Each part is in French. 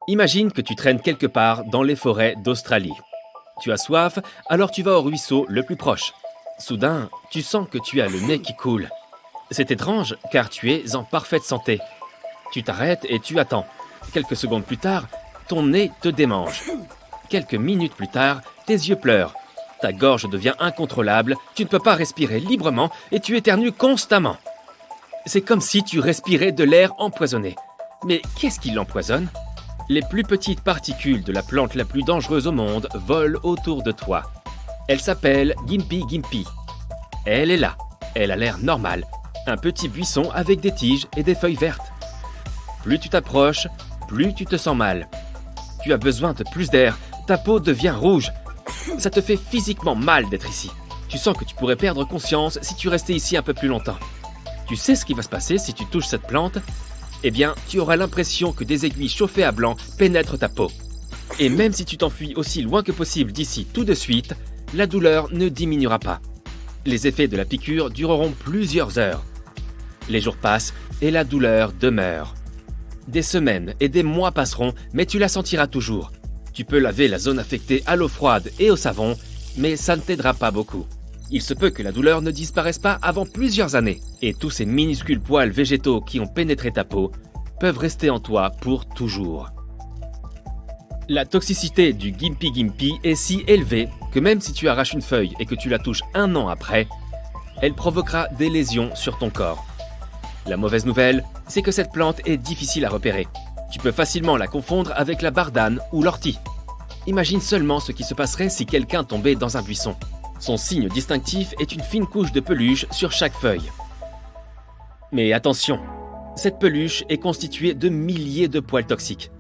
Imagine que tu traînes quelque part dans les forêts d'Australie. Tu as soif, alors tu vas au ruisseau le plus proche. Soudain, tu sens que tu as le nez qui coule. C'est étrange car tu es en parfaite santé. Tu t'arrêtes et tu attends. Quelques secondes plus tard, ton nez te démange. Quelques minutes plus tard, tes yeux pleurent. Ta gorge devient incontrôlable, tu ne peux pas respirer librement et tu éternues constamment. C'est comme si tu respirais de l'air empoisonné. Mais qu'est-ce qui l'empoisonne ? Les plus petites particules de la plante la plus dangereuse au monde volent autour de toi. Elle s'appelle Gympie Gympie. Elle est là, elle a l'air normale. Un petit buisson avec des tiges et des feuilles vertes. Plus tu t'approches, plus tu te sens mal. Tu as besoin de plus d'air, ta peau devient rouge. Ça te fait physiquement mal d'être ici. Tu sens que tu pourrais perdre conscience si tu restais ici un peu plus longtemps. Tu sais ce qui va se passer si tu touches cette plante ? Eh bien, tu auras l'impression que des aiguilles chauffées à blanc pénètrent ta peau. Et même si tu t'enfuis aussi loin que possible d'ici tout de suite, la douleur ne diminuera pas. Les effets de la piqûre dureront plusieurs heures. Les jours passent et la douleur demeure. Des semaines et des mois passeront, mais tu la sentiras toujours. Tu peux laver la zone affectée à l'eau froide et au savon, mais ça ne t'aidera pas beaucoup. Il se peut que la douleur ne disparaisse pas avant plusieurs années, et tous ces minuscules poils végétaux qui ont pénétré ta peau peuvent rester en toi pour toujours. La toxicité du Gympie Gympie est si élevée que même si tu arraches une feuille et que tu la touches un an après, elle provoquera des lésions sur ton corps. La mauvaise nouvelle, c'est que cette plante est difficile à repérer. Tu peux facilement la confondre avec la bardane ou l'ortie. Imagine seulement ce qui se passerait si quelqu'un tombait dans un buisson. Son signe distinctif est une fine couche de peluche sur chaque feuille. Mais attention, cette peluche est constituée de milliers de poils toxiques.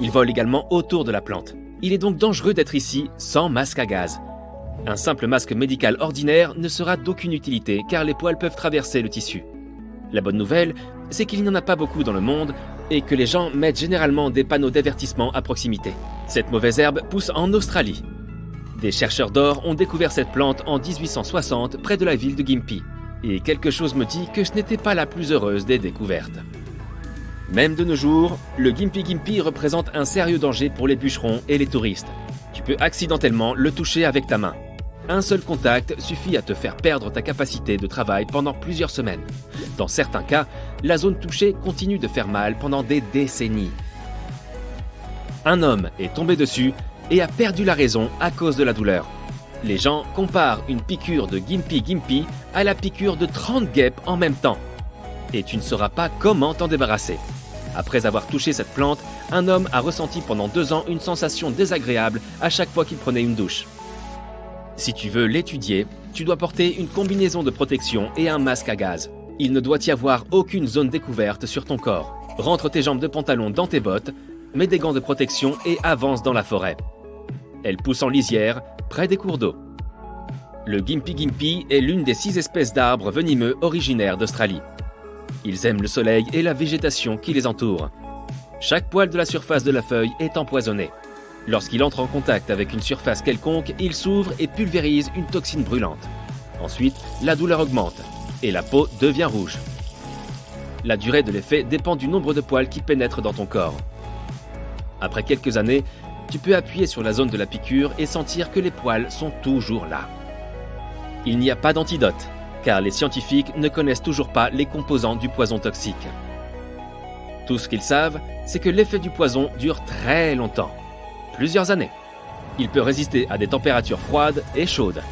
Ils volent également autour de la plante. Il est donc dangereux d'être ici sans masque à gaz. Un simple masque médical ordinaire ne sera d'aucune utilité car les poils peuvent traverser le tissu. La bonne nouvelle, c'est qu'il n'y en a pas beaucoup dans le monde et que les gens mettent généralement des panneaux d'avertissement à proximité. Cette mauvaise herbe pousse en Australie. Des chercheurs d'or ont découvert cette plante en 1860 près de la ville de Gympie. Et quelque chose me dit que ce n'était pas la plus heureuse des découvertes. Même de nos jours, le Gympie Gympie représente un sérieux danger pour les bûcherons et les touristes. Tu peux accidentellement le toucher avec ta main. Un seul contact suffit à te faire perdre ta capacité de travail pendant plusieurs semaines. Dans certains cas, la zone touchée continue de faire mal pendant des décennies. Un homme est tombé dessus et a perdu la raison à cause de la douleur. Les gens comparent une piqûre de Gympie Gympie à la piqûre de 30 guêpes en même temps. Et tu ne sauras pas comment t'en débarrasser. Après avoir touché cette plante, un homme a ressenti pendant 2 ans une sensation désagréable à chaque fois qu'il prenait une douche. Si tu veux l'étudier, tu dois porter une combinaison de protection et un masque à gaz. Il ne doit y avoir aucune zone découverte sur ton corps. Rentre tes jambes de pantalon dans tes bottes, mets des gants de protection et avance dans la forêt. Elle pousse en lisière, près des cours d'eau. Le Gympie Gympie est l'une des 6 espèces d'arbres venimeux originaires d'Australie. Ils aiment le soleil et la végétation qui les entoure. Chaque poil de la surface de la feuille est empoisonné. Lorsqu'il entre en contact avec une surface quelconque, il s'ouvre et pulvérise une toxine brûlante. Ensuite, la douleur augmente et la peau devient rouge. La durée de l'effet dépend du nombre de poils qui pénètrent dans ton corps. Après quelques années, tu peux appuyer sur la zone de la piqûre et sentir que les poils sont toujours là. Il n'y a pas d'antidote, car les scientifiques ne connaissent toujours pas les composants du poison toxique. Tout ce qu'ils savent, c'est que l'effet du poison dure très longtemps, plusieurs années. Il peut résister à des températures froides et chaudes.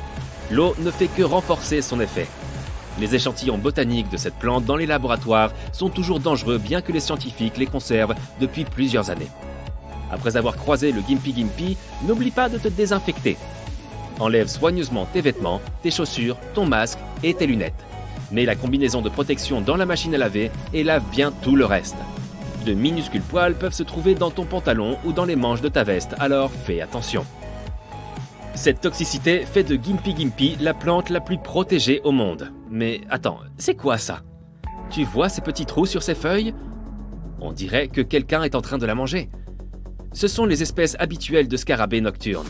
L'eau ne fait que renforcer son effet. Les échantillons botaniques de cette plante dans les laboratoires sont toujours dangereux bien que les scientifiques les conservent depuis plusieurs années. Après avoir croisé le Gympie Gympie, n'oublie pas de te désinfecter. Enlève soigneusement tes vêtements, tes chaussures, ton masque et tes lunettes. Mets la combinaison de protection dans la machine à laver et lave bien tout le reste. De minuscules poils peuvent se trouver dans ton pantalon ou dans les manches de ta veste, alors fais attention. Cette toxicité fait de Gympie Gympie la plante la plus protégée au monde. Mais attends, c'est quoi ça ? Tu vois ces petits trous sur ses feuilles ? On dirait que quelqu'un est en train de la manger. Ce sont les espèces habituelles de scarabées nocturnes.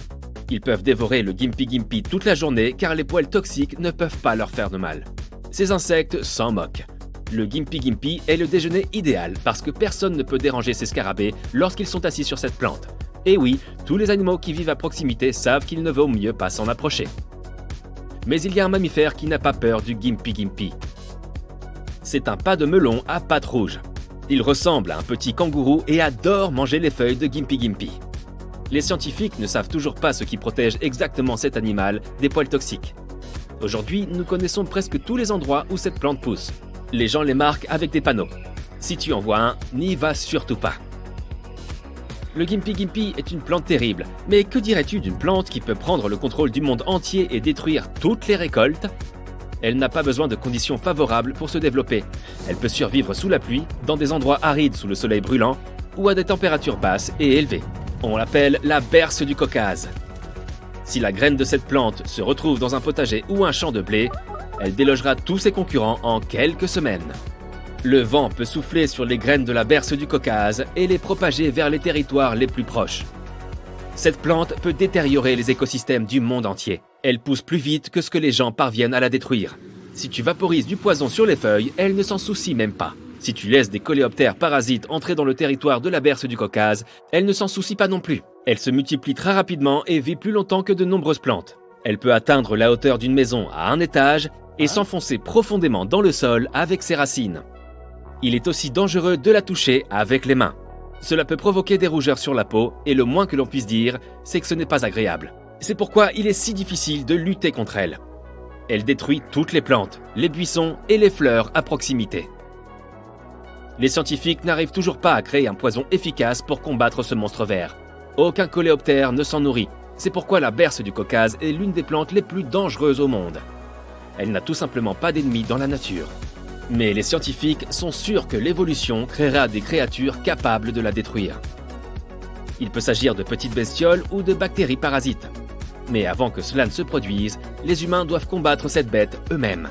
Ils peuvent dévorer le Gympie Gympie toute la journée car les poils toxiques ne peuvent pas leur faire de mal. Ces insectes s'en moquent. Le Gimpy Gimpy est le déjeuner idéal parce que personne ne peut déranger ces scarabées lorsqu'ils sont assis sur cette plante. Et oui, tous les animaux qui vivent à proximité savent qu'il ne vaut mieux pas s'en approcher. Mais il y a un mammifère qui n'a pas peur du Gimpy Gimpy. C'est un pas de melon à pattes rouges. Il ressemble à un petit kangourou et adore manger les feuilles de Gimpy Gimpy. Les scientifiques ne savent toujours pas ce qui protège exactement cet animal des poils toxiques. Aujourd'hui, nous connaissons presque tous les endroits où cette plante pousse. Les gens les marquent avec des panneaux. Si tu en vois un, n'y va surtout pas. Le Gimpy Gimpy est une plante terrible, mais que dirais-tu d'une plante qui peut prendre le contrôle du monde entier et détruire toutes les récoltes ? Elle n'a pas besoin de conditions favorables pour se développer. Elle peut survivre sous la pluie, dans des endroits arides sous le soleil brûlant, ou à des températures basses et élevées. On l'appelle la berce du Caucase. Si la graine de cette plante se retrouve dans un potager ou un champ de blé, elle délogera tous ses concurrents en quelques semaines. Le vent peut souffler sur les graines de la berce du Caucase et les propager vers les territoires les plus proches. Cette plante peut détériorer les écosystèmes du monde entier. Elle pousse plus vite que ce que les gens parviennent à la détruire. Si tu vaporises du poison sur les feuilles, elle ne s'en soucie même pas. Si tu laisses des coléoptères parasites entrer dans le territoire de la berce du Caucase, elle ne s'en soucie pas non plus. Elle se multiplie très rapidement et vit plus longtemps que de nombreuses plantes. Elle peut atteindre la hauteur d'une maison à un étage et s'enfoncer profondément dans le sol avec ses racines. Il est aussi dangereux de la toucher avec les mains. Cela peut provoquer des rougeurs sur la peau et le moins que l'on puisse dire, c'est que ce n'est pas agréable. C'est pourquoi il est si difficile de lutter contre elle. Elle détruit toutes les plantes, les buissons et les fleurs à proximité. Les scientifiques n'arrivent toujours pas à créer un poison efficace pour combattre ce monstre vert. Aucun coléoptère ne s'en nourrit. C'est pourquoi la berce du Caucase est l'une des plantes les plus dangereuses au monde. Elle n'a tout simplement pas d'ennemis dans la nature. Mais les scientifiques sont sûrs que l'évolution créera des créatures capables de la détruire. Il peut s'agir de petites bestioles ou de bactéries parasites. Mais avant que cela ne se produise, les humains doivent combattre cette bête eux-mêmes.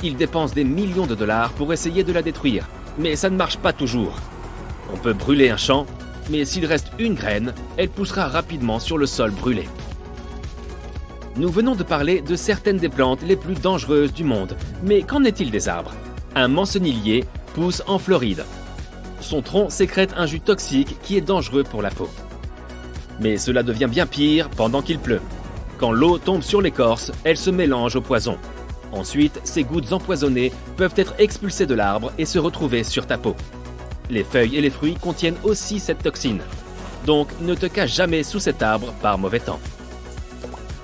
Ils dépensent des millions de dollars pour essayer de la détruire, mais ça ne marche pas toujours. On peut brûler un champ, mais s'il reste une graine, elle poussera rapidement sur le sol brûlé. Nous venons de parler de certaines des plantes les plus dangereuses du monde, mais qu'en est-il des arbres ? Un mancenillier pousse en Floride. Son tronc sécrète un jus toxique qui est dangereux pour la peau. Mais cela devient bien pire pendant qu'il pleut. Quand l'eau tombe sur l'écorce, elle se mélange au poison. Ensuite, ces gouttes empoisonnées peuvent être expulsées de l'arbre et se retrouver sur ta peau. Les feuilles et les fruits contiennent aussi cette toxine. Donc ne te cache jamais sous cet arbre par mauvais temps.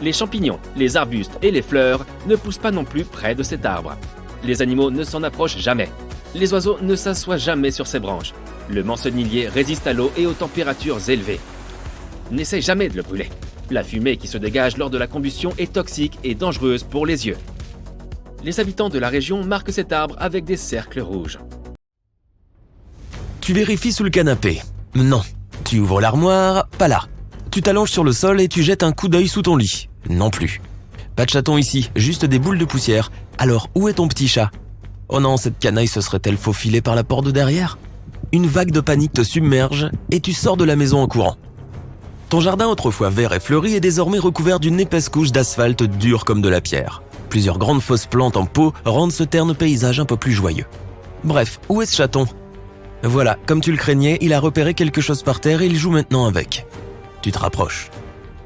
Les champignons, les arbustes et les fleurs ne poussent pas non plus près de cet arbre. Les animaux ne s'en approchent jamais. Les oiseaux ne s'assoient jamais sur ces branches. Le mancenillier résiste à l'eau et aux températures élevées. N'essaie jamais de le brûler. La fumée qui se dégage lors de la combustion est toxique et dangereuse pour les yeux. Les habitants de la région marquent cet arbre avec des cercles rouges. Tu vérifies sous le canapé. Non. Tu ouvres l'armoire, pas là. Tu t'allonges sur le sol et tu jettes un coup d'œil sous ton lit. Non plus. Pas de chaton ici, juste des boules de poussière. Alors, où est ton petit chat ? Oh non, cette canaille se serait-elle faufilée par la porte de derrière ? Une vague de panique te submerge et tu sors de la maison en courant. Ton jardin autrefois vert et fleuri est désormais recouvert d'une épaisse couche d'asphalte dur comme de la pierre. Plusieurs grandes fausses plantes en pot rendent ce terne paysage un peu plus joyeux. Bref, où est ce chaton ? Voilà, comme tu le craignais, il a repéré quelque chose par terre et il joue maintenant avec. Tu te rapproches.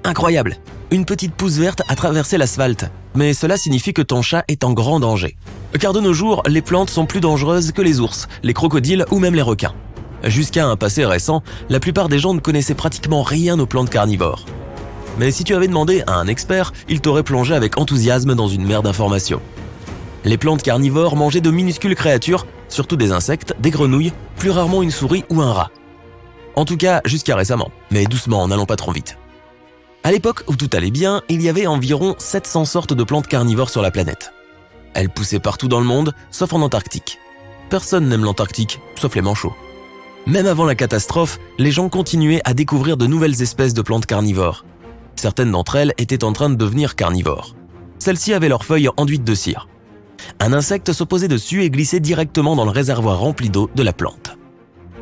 Incroyable ! Une petite pousse verte a traversé l'asphalte. Mais cela signifie que ton chat est en grand danger. Car de nos jours, les plantes sont plus dangereuses que les ours, les crocodiles ou même les requins. Jusqu'à un passé récent, la plupart des gens ne connaissaient pratiquement rien aux plantes carnivores. Mais si tu avais demandé à un expert, il t'aurait plongé avec enthousiasme dans une mer d'informations. Les plantes carnivores mangeaient de minuscules créatures, surtout des insectes, des grenouilles, plus rarement une souris ou un rat. En tout cas, jusqu'à récemment, mais doucement, n'allons pas trop vite. À l'époque où tout allait bien, il y avait environ 700 sortes de plantes carnivores sur la planète. Elles poussaient partout dans le monde, sauf en Antarctique. Personne n'aime l'Antarctique, sauf les manchots. Même avant la catastrophe, les gens continuaient à découvrir de nouvelles espèces de plantes carnivores. Certaines d'entre elles étaient en train de devenir carnivores. Celles-ci avaient leurs feuilles enduites de cire. Un insecte se posait dessus et glissait directement dans le réservoir rempli d'eau de la plante.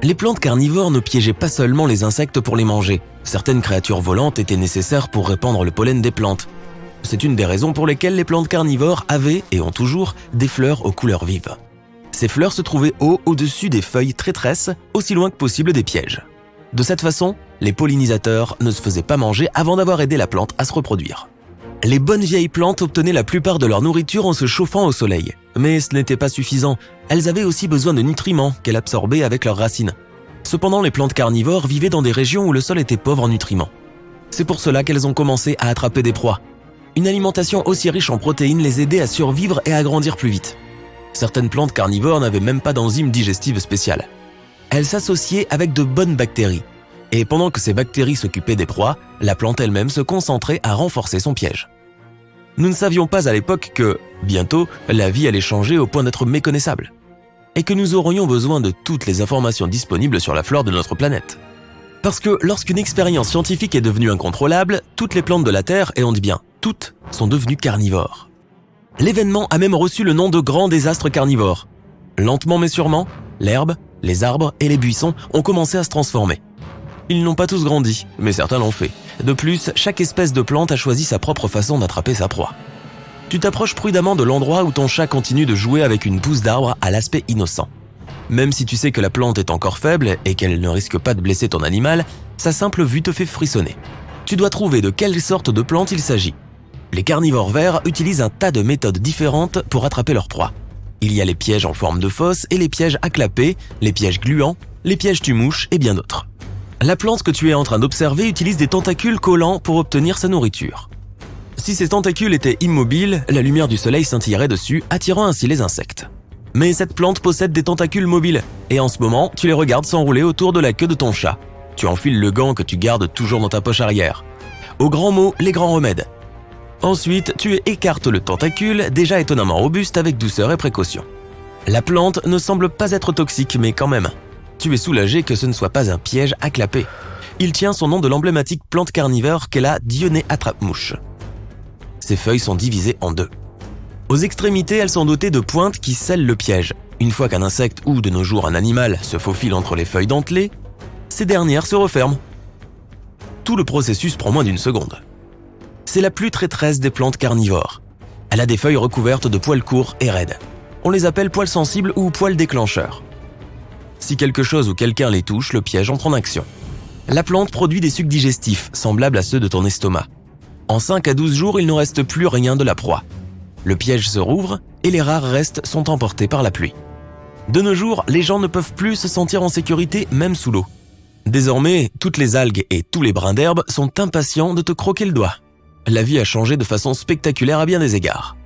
Les plantes carnivores ne piégeaient pas seulement les insectes pour les manger. Certaines créatures volantes étaient nécessaires pour répandre le pollen des plantes. C'est une des raisons pour lesquelles les plantes carnivores avaient, et ont toujours, des fleurs aux couleurs vives. Ces fleurs se trouvaient haut au-dessus des feuilles traîtresses, aussi loin que possible des pièges. De cette façon, les pollinisateurs ne se faisaient pas manger avant d'avoir aidé la plante à se reproduire. Les bonnes vieilles plantes obtenaient la plupart de leur nourriture en se chauffant au soleil. Mais ce n'était pas suffisant, elles avaient aussi besoin de nutriments qu'elles absorbaient avec leurs racines. Cependant, les plantes carnivores vivaient dans des régions où le sol était pauvre en nutriments. C'est pour cela qu'elles ont commencé à attraper des proies. Une alimentation aussi riche en protéines les aidait à survivre et à grandir plus vite. Certaines plantes carnivores n'avaient même pas d'enzymes digestives spéciales. Elles s'associaient avec de bonnes bactéries. Et pendant que ces bactéries s'occupaient des proies, la plante elle-même se concentrait à renforcer son piège. Nous ne savions pas à l'époque que, bientôt, la vie allait changer au point d'être méconnaissable. Et que nous aurions besoin de toutes les informations disponibles sur la flore de notre planète. Parce que lorsqu'une expérience scientifique est devenue incontrôlable, toutes les plantes de la Terre, et on dit bien toutes, sont devenues carnivores. L'événement a même reçu le nom de grand désastre carnivore. Lentement mais sûrement, l'herbe, les arbres et les buissons ont commencé à se transformer. Ils n'ont pas tous grandi, mais certains l'ont fait. De plus, chaque espèce de plante a choisi sa propre façon d'attraper sa proie. Tu t'approches prudemment de l'endroit où ton chat continue de jouer avec une pousse d'arbre à l'aspect innocent. Même si tu sais que la plante est encore faible et qu'elle ne risque pas de blesser ton animal, sa simple vue te fait frissonner. Tu dois trouver de quelle sorte de plante il s'agit. Les carnivores verts utilisent un tas de méthodes différentes pour attraper leur proie. Il y a les pièges en forme de fosse et les pièges à clapet, les pièges gluants, les pièges tue-mouches et bien d'autres. La plante que tu es en train d'observer utilise des tentacules collants pour obtenir sa nourriture. Si ces tentacules étaient immobiles, la lumière du soleil scintillerait dessus, attirant ainsi les insectes. Mais cette plante possède des tentacules mobiles, et en ce moment, tu les regardes s'enrouler autour de la queue de ton chat. Tu enfiles le gant que tu gardes toujours dans ta poche arrière. Au grand mot, les grands remèdes. Ensuite, tu écartes le tentacule, déjà étonnamment robuste avec douceur et précaution. La plante ne semble pas être toxique, mais quand même. Tu es soulagé que ce ne soit pas un piège à clapet. Il tient son nom de l'emblématique plante carnivore qu'est la Dionée attrape-mouche. Ses feuilles sont divisées en deux. Aux extrémités, elles sont dotées de pointes qui scellent le piège. Une fois qu'un insecte ou de nos jours un animal se faufile entre les feuilles dentelées, ces dernières se referment. Tout le processus prend moins d'une seconde. C'est la plus traîtresse des plantes carnivores. Elle a des feuilles recouvertes de poils courts et raides. On les appelle poils sensibles ou poils déclencheurs. Si quelque chose ou quelqu'un les touche, le piège entre en action. La plante produit des sucs digestifs, semblables à ceux de ton estomac. En 5 à 12 jours, il ne reste plus rien de la proie. Le piège se rouvre et les rares restes sont emportés par la pluie. De nos jours, les gens ne peuvent plus se sentir en sécurité même sous l'eau. Désormais, toutes les algues et tous les brins d'herbe sont impatients de te croquer le doigt. La vie a changé de façon spectaculaire à bien des égards.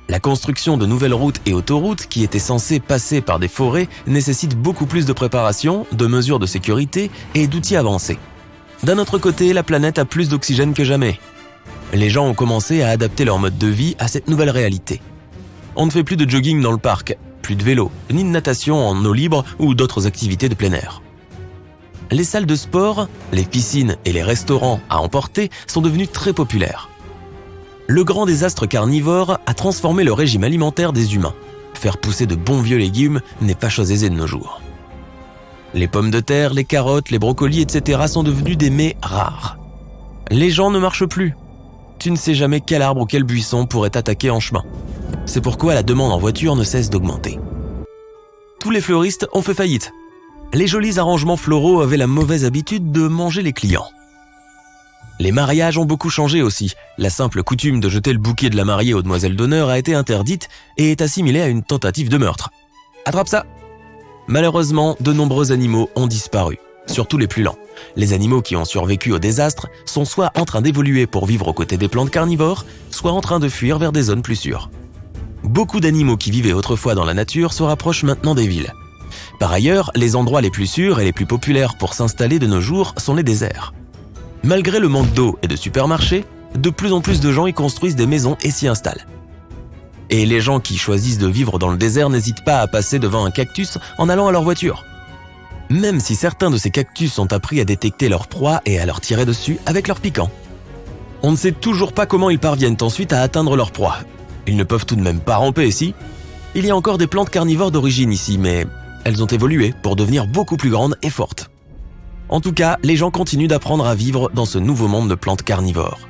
La construction de nouvelles routes et autoroutes qui étaient censées passer par des forêts nécessite beaucoup plus de préparation, de mesures de sécurité et d'outils avancés. D'un autre côté, la planète a plus d'oxygène que jamais. Les gens ont commencé à adapter leur mode de vie à cette nouvelle réalité. On ne fait plus de jogging dans le parc, plus de vélo, ni de natation en eau libre ou d'autres activités de plein air. Les salles de sport, les piscines et les restaurants à emporter sont devenus très populaires. Le grand désastre carnivore a transformé le régime alimentaire des humains. Faire pousser de bons vieux légumes n'est pas chose aisée de nos jours. Les pommes de terre, les carottes, les brocolis, etc. sont devenus des mets rares. Les gens ne marchent plus. Tu ne sais jamais quel arbre ou quel buisson pourrait t'attaquer en chemin. C'est pourquoi la demande en voiture ne cesse d'augmenter. Tous les fleuristes ont fait faillite. Les jolis arrangements floraux avaient la mauvaise habitude de manger les clients. Les mariages ont beaucoup changé aussi. La simple coutume de jeter le bouquet de la mariée aux demoiselles d'honneur a été interdite et est assimilée à une tentative de meurtre. Attrape ça! Malheureusement, de nombreux animaux ont disparu, surtout les plus lents. Les animaux qui ont survécu au désastre sont soit en train d'évoluer pour vivre aux côtés des plantes carnivores, soit en train de fuir vers des zones plus sûres. Beaucoup d'animaux qui vivaient autrefois dans la nature se rapprochent maintenant des villes. Par ailleurs, les endroits les plus sûrs et les plus populaires pour s'installer de nos jours sont les déserts. Malgré le manque d'eau et de supermarchés, de plus en plus de gens y construisent des maisons et s'y installent. Et les gens qui choisissent de vivre dans le désert n'hésitent pas à passer devant un cactus en allant à leur voiture. Même si certains de ces cactus ont appris à détecter leur proie et à leur tirer dessus avec leur piquant. On ne sait toujours pas comment ils parviennent ensuite à atteindre leur proie. Ils ne peuvent tout de même pas ramper ici. Il y a encore des plantes carnivores d'origine ici, mais elles ont évolué pour devenir beaucoup plus grandes et fortes. En tout cas, les gens continuent d'apprendre à vivre dans ce nouveau monde de plantes carnivores.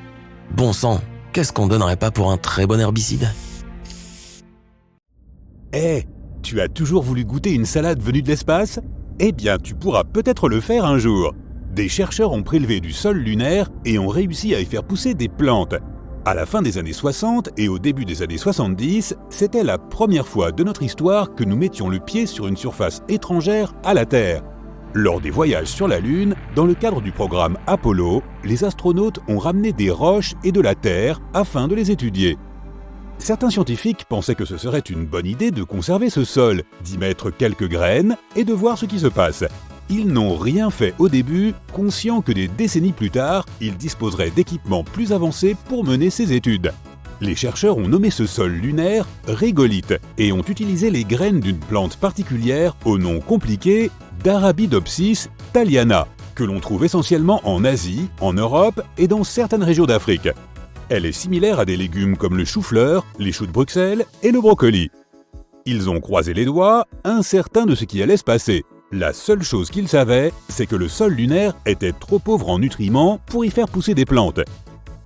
Bon sang, qu'est-ce qu'on donnerait pas pour un très bon herbicide ? Tu as toujours voulu goûter une salade venue de l'espace? Eh bien, tu pourras peut-être le faire un jour. Des chercheurs ont prélevé du sol lunaire et ont réussi à y faire pousser des plantes. À la fin des années 60 et au début des années 70, c'était la première fois de notre histoire que nous mettions le pied sur une surface étrangère à la Terre. Lors des voyages sur la Lune, dans le cadre du programme Apollo, les astronautes ont ramené des roches et de la terre afin de les étudier. Certains scientifiques pensaient que ce serait une bonne idée de conserver ce sol, d'y mettre quelques graines et de voir ce qui se passe. Ils n'ont rien fait au début, conscients que des décennies plus tard, ils disposeraient d'équipements plus avancés pour mener ces études. Les chercheurs ont nommé ce sol lunaire régolithe et ont utilisé les graines d'une plante particulière au nom compliqué d'Arabidopsis thaliana, que l'on trouve essentiellement en Asie, en Europe et dans certaines régions d'Afrique. Elle est similaire à des légumes comme le chou-fleur, les choux de Bruxelles et le brocoli. Ils ont croisé les doigts, incertains de ce qui allait se passer. La seule chose qu'ils savaient, c'est que le sol lunaire était trop pauvre en nutriments pour y faire pousser des plantes.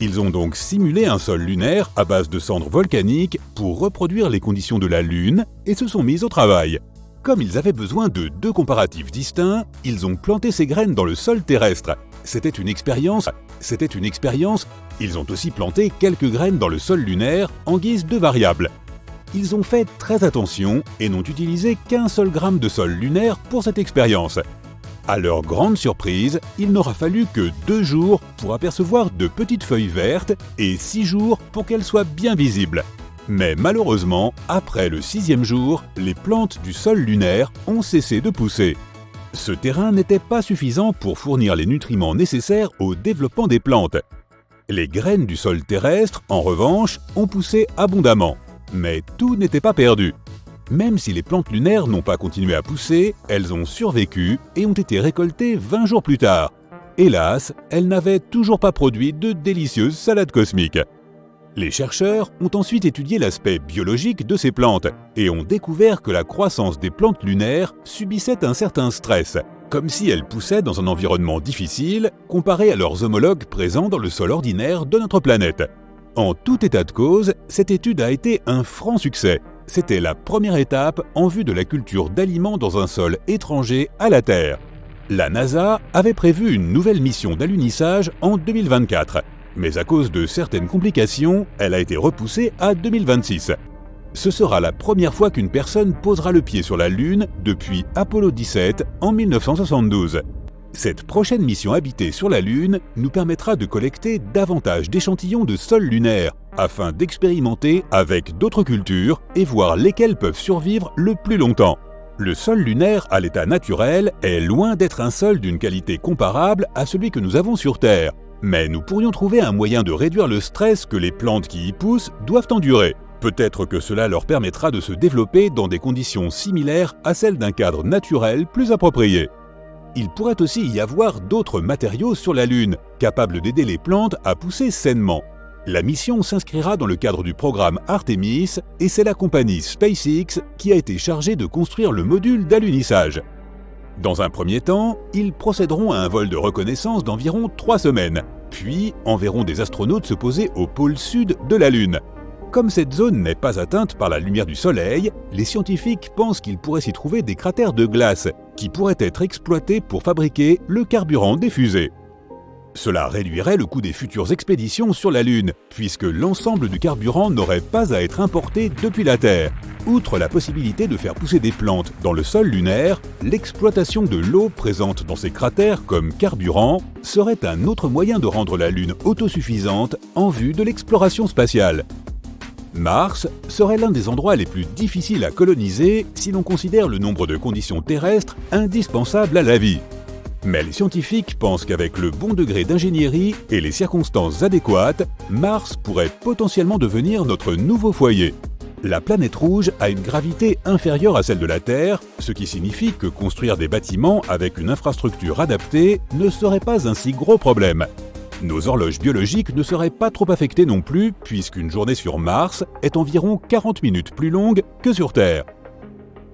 Ils ont donc simulé un sol lunaire à base de cendres volcaniques pour reproduire les conditions de la Lune et se sont mis au travail. Comme ils avaient besoin de deux comparatifs distincts, ils ont planté ces graines dans le sol terrestre. C'était une expérience. Ils ont aussi planté quelques graines dans le sol lunaire en guise de variable. Ils ont fait très attention et n'ont utilisé qu'un seul gramme de sol lunaire pour cette expérience. À leur grande surprise, il n'aura fallu que 2 jours pour apercevoir de petites feuilles vertes et 6 jours pour qu'elles soient bien visibles. Mais malheureusement, après le 6e jour, les plantes du sol lunaire ont cessé de pousser. Ce terrain n'était pas suffisant pour fournir les nutriments nécessaires au développement des plantes. Les graines du sol terrestre, en revanche, ont poussé abondamment. Mais tout n'était pas perdu. Même si les plantes lunaires n'ont pas continué à pousser, elles ont survécu et ont été récoltées 20 jours plus tard. Hélas, elles n'avaient toujours pas produit de délicieuses salades cosmiques. Les chercheurs ont ensuite étudié l'aspect biologique de ces plantes et ont découvert que la croissance des plantes lunaires subissait un certain stress, comme si elles poussaient dans un environnement difficile comparé à leurs homologues présents dans le sol ordinaire de notre planète. En tout état de cause, cette étude a été un franc succès. C'était la première étape en vue de la culture d'aliments dans un sol étranger à la Terre. La NASA avait prévu une nouvelle mission d'alunissage en 2024, mais à cause de certaines complications, elle a été repoussée à 2026. Ce sera la première fois qu'une personne posera le pied sur la Lune depuis Apollo 17 en 1972. Cette prochaine mission habitée sur la Lune nous permettra de collecter davantage d'échantillons de sol lunaire afin d'expérimenter avec d'autres cultures et voir lesquelles peuvent survivre le plus longtemps. Le sol lunaire à l'état naturel est loin d'être un sol d'une qualité comparable à celui que nous avons sur Terre, mais nous pourrions trouver un moyen de réduire le stress que les plantes qui y poussent doivent endurer. Peut-être que cela leur permettra de se développer dans des conditions similaires à celles d'un cadre naturel plus approprié. Il pourrait aussi y avoir d'autres matériaux sur la Lune, capables d'aider les plantes à pousser sainement. La mission s'inscrira dans le cadre du programme Artemis et c'est la compagnie SpaceX qui a été chargée de construire le module d'alunissage. Dans un premier temps, ils procéderont à un vol de reconnaissance d'environ 3 semaines, puis enverront des astronautes se poser au pôle sud de la Lune. Comme cette zone n'est pas atteinte par la lumière du Soleil, les scientifiques pensent qu'il pourrait s'y trouver des cratères de glace qui pourraient être exploités pour fabriquer le carburant des fusées. Cela réduirait le coût des futures expéditions sur la Lune, puisque l'ensemble du carburant n'aurait pas à être importé depuis la Terre. Outre la possibilité de faire pousser des plantes dans le sol lunaire, l'exploitation de l'eau présente dans ces cratères comme carburant serait un autre moyen de rendre la Lune autosuffisante en vue de l'exploration spatiale. Mars serait l'un des endroits les plus difficiles à coloniser si l'on considère le nombre de conditions terrestres indispensables à la vie. Mais les scientifiques pensent qu'avec le bon degré d'ingénierie et les circonstances adéquates, Mars pourrait potentiellement devenir notre nouveau foyer. La planète rouge a une gravité inférieure à celle de la Terre, ce qui signifie que construire des bâtiments avec une infrastructure adaptée ne serait pas un si gros problème. Nos horloges biologiques ne seraient pas trop affectées non plus, puisqu'une journée sur Mars est environ 40 minutes plus longue que sur Terre.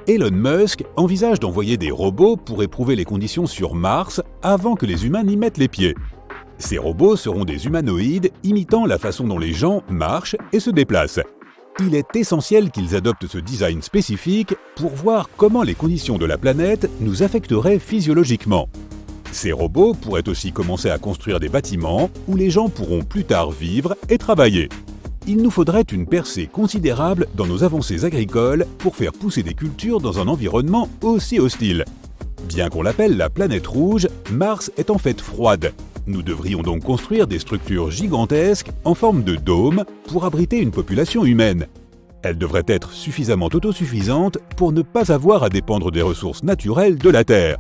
Elon Musk envisage d'envoyer des robots pour éprouver les conditions sur Mars avant que les humains n'y mettent les pieds. Ces robots seront des humanoïdes imitant la façon dont les gens marchent et se déplacent. Il est essentiel qu'ils adoptent ce design spécifique pour voir comment les conditions de la planète nous affecteraient physiologiquement. Ces robots pourraient aussi commencer à construire des bâtiments où les gens pourront plus tard vivre et travailler. Il nous faudrait une percée considérable dans nos avancées agricoles pour faire pousser des cultures dans un environnement aussi hostile. Bien qu'on l'appelle la planète rouge, Mars est en fait froide. Nous devrions donc construire des structures gigantesques en forme de dôme pour abriter une population humaine. Elles devraient être suffisamment autosuffisantes pour ne pas avoir à dépendre des ressources naturelles de la Terre.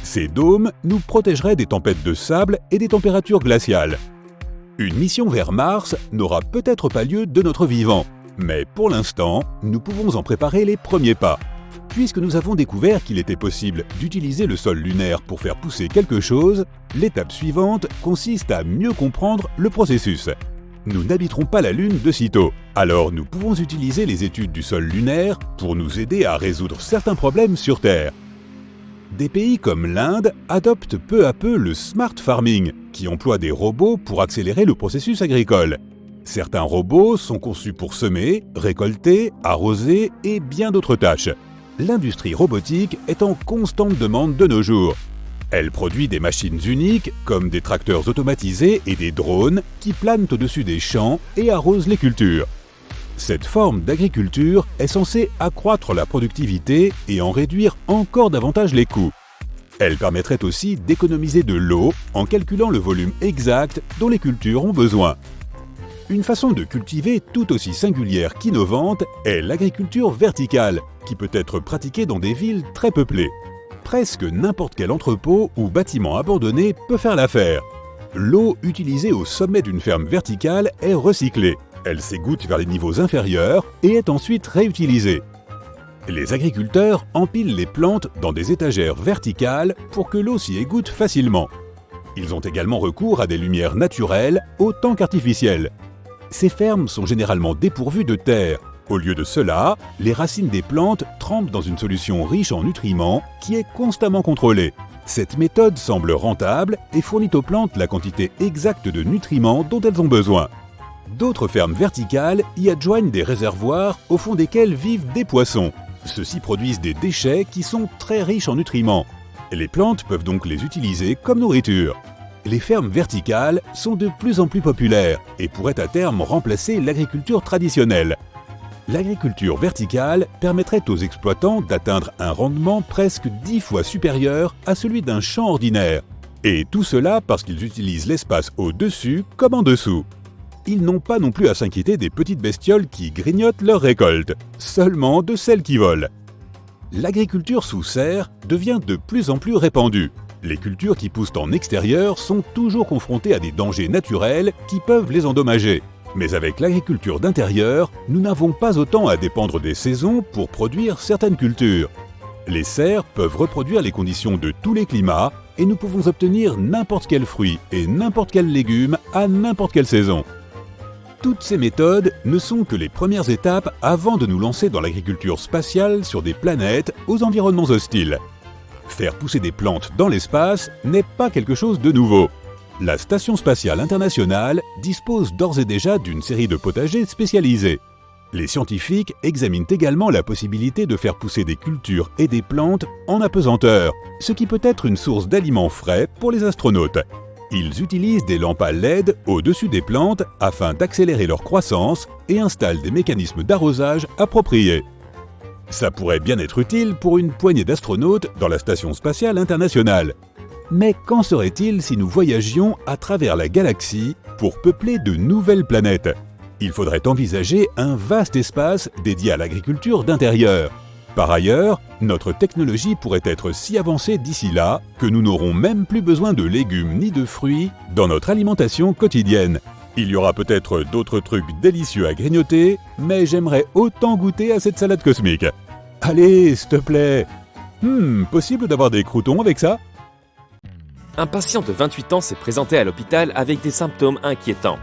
Ces dômes nous protégeraient des tempêtes de sable et des températures glaciales. Une mission vers Mars n'aura peut-être pas lieu de notre vivant, mais pour l'instant, nous pouvons en préparer les premiers pas. Puisque nous avons découvert qu'il était possible d'utiliser le sol lunaire pour faire pousser quelque chose, l'étape suivante consiste à mieux comprendre le processus. Nous n'habiterons pas la Lune de sitôt, alors nous pouvons utiliser les études du sol lunaire pour nous aider à résoudre certains problèmes sur Terre. Des pays comme l'Inde adoptent peu à peu le smart farming, qui emploie des robots pour accélérer le processus agricole. Certains robots sont conçus pour semer, récolter, arroser et bien d'autres tâches. L'industrie robotique est en constante demande de nos jours. Elle produit des machines uniques, comme des tracteurs automatisés et des drones qui planent au-dessus des champs et arrosent les cultures. Cette forme d'agriculture est censée accroître la productivité et en réduire encore davantage les coûts. Elle permettrait aussi d'économiser de l'eau en calculant le volume exact dont les cultures ont besoin. Une façon de cultiver tout aussi singulière qu'innovante est l'agriculture verticale, qui peut être pratiquée dans des villes très peuplées. Presque n'importe quel entrepôt ou bâtiment abandonné peut faire l'affaire. L'eau utilisée au sommet d'une ferme verticale est recyclée. Elle s'égoutte vers les niveaux inférieurs et est ensuite réutilisée. Les agriculteurs empilent les plantes dans des étagères verticales pour que l'eau s'y égoutte facilement. Ils ont également recours à des lumières naturelles autant qu'artificielles. Ces fermes sont généralement dépourvues de terre. Au lieu de cela, les racines des plantes trempent dans une solution riche en nutriments qui est constamment contrôlée. Cette méthode semble rentable et fournit aux plantes la quantité exacte de nutriments dont elles ont besoin. D'autres fermes verticales y adjoignent des réservoirs au fond desquels vivent des poissons. Ceux-ci produisent des déchets qui sont très riches en nutriments. Les plantes peuvent donc les utiliser comme nourriture. Les fermes verticales sont de plus en plus populaires et pourraient à terme remplacer l'agriculture traditionnelle. L'agriculture verticale permettrait aux exploitants d'atteindre un rendement presque 10 fois supérieur à celui d'un champ ordinaire. Et tout cela parce qu'ils utilisent l'espace au-dessus comme en dessous. Ils n'ont pas non plus à s'inquiéter des petites bestioles qui grignotent leurs récoltes, seulement de celles qui volent. L'agriculture sous serre devient de plus en plus répandue. Les cultures qui poussent en extérieur sont toujours confrontées à des dangers naturels qui peuvent les endommager. Mais avec l'agriculture d'intérieur, nous n'avons pas autant à dépendre des saisons pour produire certaines cultures. Les serres peuvent reproduire les conditions de tous les climats et nous pouvons obtenir n'importe quel fruit et n'importe quel légume à n'importe quelle saison. Toutes ces méthodes ne sont que les premières étapes avant de nous lancer dans l'agriculture spatiale sur des planètes aux environnements hostiles. Faire pousser des plantes dans l'espace n'est pas quelque chose de nouveau. La Station spatiale internationale dispose d'ores et déjà d'une série de potagers spécialisés. Les scientifiques examinent également la possibilité de faire pousser des cultures et des plantes en apesanteur, ce qui peut être une source d'aliments frais pour les astronautes. Ils utilisent des lampes à LED au-dessus des plantes afin d'accélérer leur croissance et installent des mécanismes d'arrosage appropriés. Ça pourrait bien être utile pour une poignée d'astronautes dans la Station spatiale internationale. Mais qu'en serait-il si nous voyagions à travers la galaxie pour peupler de nouvelles planètes ? Il faudrait envisager un vaste espace dédié à l'agriculture d'intérieur. Par ailleurs, notre technologie pourrait être si avancée d'ici là que nous n'aurons même plus besoin de légumes ni de fruits dans notre alimentation quotidienne. Il y aura peut-être d'autres trucs délicieux à grignoter, mais j'aimerais autant goûter à cette salade cosmique. Allez, s'il te plaît. Possible d'avoir des croûtons avec ça ? Un patient de 28 ans s'est présenté à l'hôpital avec des symptômes inquiétants.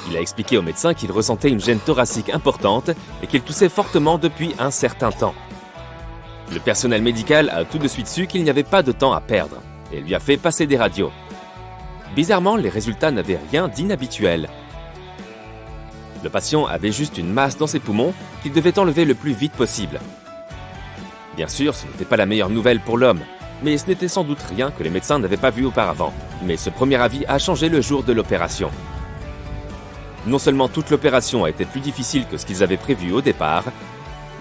Il a expliqué au médecin qu'il ressentait une gêne thoracique importante et qu'il toussait fortement depuis un certain temps. Le personnel médical a tout de suite su qu'il n'y avait pas de temps à perdre et lui a fait passer des radios. Bizarrement, les résultats n'avaient rien d'inhabituel. Le patient avait juste une masse dans ses poumons qu'il devait enlever le plus vite possible. Bien sûr, ce n'était pas la meilleure nouvelle pour l'homme, mais ce n'était sans doute rien que les médecins n'avaient pas vu auparavant. Mais ce premier avis a changé le jour de l'opération. Non seulement toute l'opération a été plus difficile que ce qu'ils avaient prévu au départ,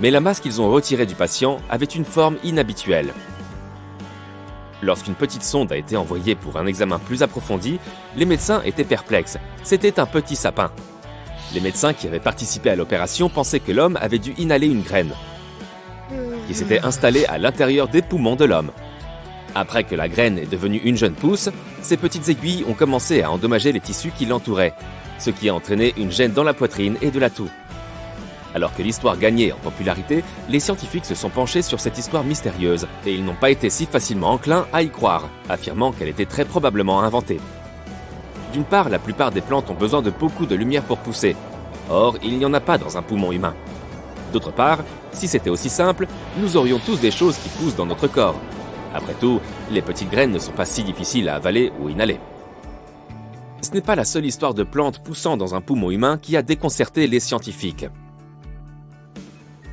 mais la masse qu'ils ont retirée du patient avait une forme inhabituelle. Lorsqu'une petite sonde a été envoyée pour un examen plus approfondi, les médecins étaient perplexes. C'était un petit sapin. Les médecins qui avaient participé à l'opération pensaient que l'homme avait dû inhaler une graine, qui s'était installée à l'intérieur des poumons de l'homme. Après que la graine est devenue une jeune pousse, ces petites aiguilles ont commencé à endommager les tissus qui l'entouraient, ce qui a entraîné une gêne dans la poitrine et de la toux. Alors que l'histoire gagnait en popularité, les scientifiques se sont penchés sur cette histoire mystérieuse et ils n'ont pas été si facilement enclins à y croire, affirmant qu'elle était très probablement inventée. D'une part, la plupart des plantes ont besoin de beaucoup de lumière pour pousser. Or, il n'y en a pas dans un poumon humain. D'autre part, si c'était aussi simple, nous aurions tous des choses qui poussent dans notre corps. Après tout, les petites graines ne sont pas si difficiles à avaler ou inhaler. Ce n'est pas la seule histoire de plantes poussant dans un poumon humain qui a déconcerté les scientifiques.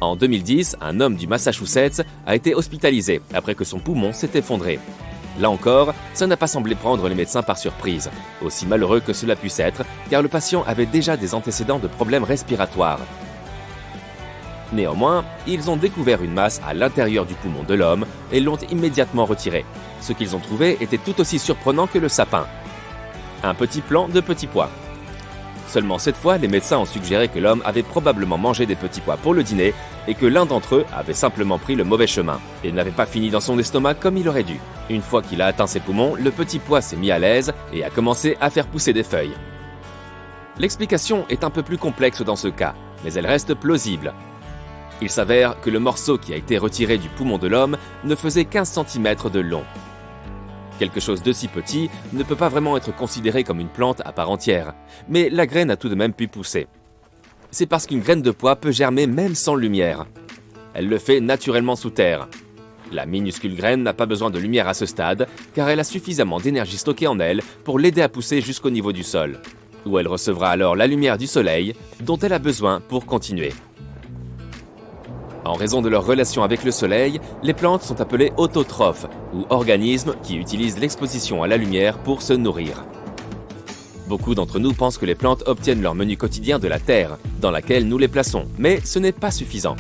En 2010, un homme du Massachusetts a été hospitalisé après que son poumon s'est effondré. Là encore, ça n'a pas semblé prendre les médecins par surprise, aussi malheureux que cela puisse être, car le patient avait déjà des antécédents de problèmes respiratoires. Néanmoins, ils ont découvert une masse à l'intérieur du poumon de l'homme et l'ont immédiatement retirée. Ce qu'ils ont trouvé était tout aussi surprenant que le sapin. Un petit plant de petits pois. Seulement cette fois, les médecins ont suggéré que l'homme avait probablement mangé des petits pois pour le dîner et que l'un d'entre eux avait simplement pris le mauvais chemin et n'avait pas fini dans son estomac comme il aurait dû. Une fois qu'il a atteint ses poumons, le petit pois s'est mis à l'aise et a commencé à faire pousser des feuilles. L'explication est un peu plus complexe dans ce cas, mais elle reste plausible. Il s'avère que le morceau qui a été retiré du poumon de l'homme ne faisait qu'1 cm de long. Quelque chose de si petit ne peut pas vraiment être considéré comme une plante à part entière, mais la graine a tout de même pu pousser. C'est parce qu'une graine de pois peut germer même sans lumière. Elle le fait naturellement sous terre. La minuscule graine n'a pas besoin de lumière à ce stade, car elle a suffisamment d'énergie stockée en elle pour l'aider à pousser jusqu'au niveau du sol, où elle recevra alors la lumière du soleil dont elle a besoin pour continuer. En raison de leur relation avec le soleil, les plantes sont appelées autotrophes, ou organismes qui utilisent l'exposition à la lumière pour se nourrir. Beaucoup d'entre nous pensent que les plantes obtiennent leur menu quotidien de la terre, dans laquelle nous les plaçons, mais ce n'est pas suffisant.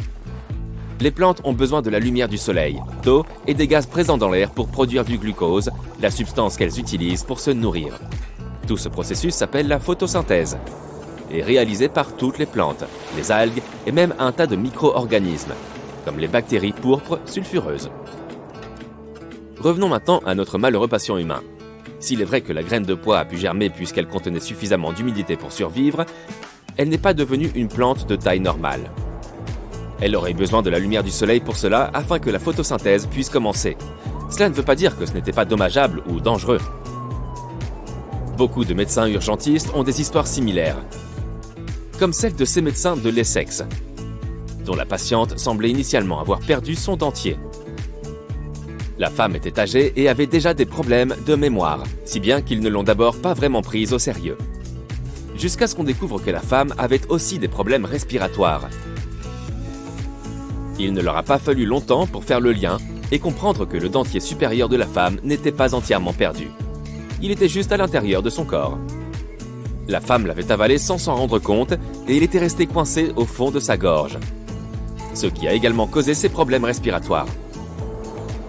Les plantes ont besoin de la lumière du soleil, d'eau et des gaz présents dans l'air pour produire du glucose, la substance qu'elles utilisent pour se nourrir. Tout ce processus s'appelle la photosynthèse, et réalisé par toutes les plantes, les algues et même un tas de micro-organismes, comme les bactéries pourpres sulfureuses. Revenons maintenant à notre malheureux patient humain. S'il est vrai que la graine de pois a pu germer puisqu'elle contenait suffisamment d'humidité pour survivre, elle n'est pas devenue une plante de taille normale. Elle aurait besoin de la lumière du soleil pour cela afin que la photosynthèse puisse commencer. Cela ne veut pas dire que ce n'était pas dommageable ou dangereux. Beaucoup de médecins urgentistes ont des histoires similaires, comme celle de ces médecins de l'Essex, dont la patiente semblait initialement avoir perdu son dentier. La femme était âgée et avait déjà des problèmes de mémoire, si bien qu'ils ne l'ont d'abord pas vraiment prise au sérieux. Jusqu'à ce qu'on découvre que la femme avait aussi des problèmes respiratoires. Il ne leur a pas fallu longtemps pour faire le lien et comprendre que le dentier supérieur de la femme n'était pas entièrement perdu. Il était juste à l'intérieur de son corps. La femme l'avait avalé sans s'en rendre compte et il était resté coincé au fond de sa gorge, ce qui a également causé ses problèmes respiratoires.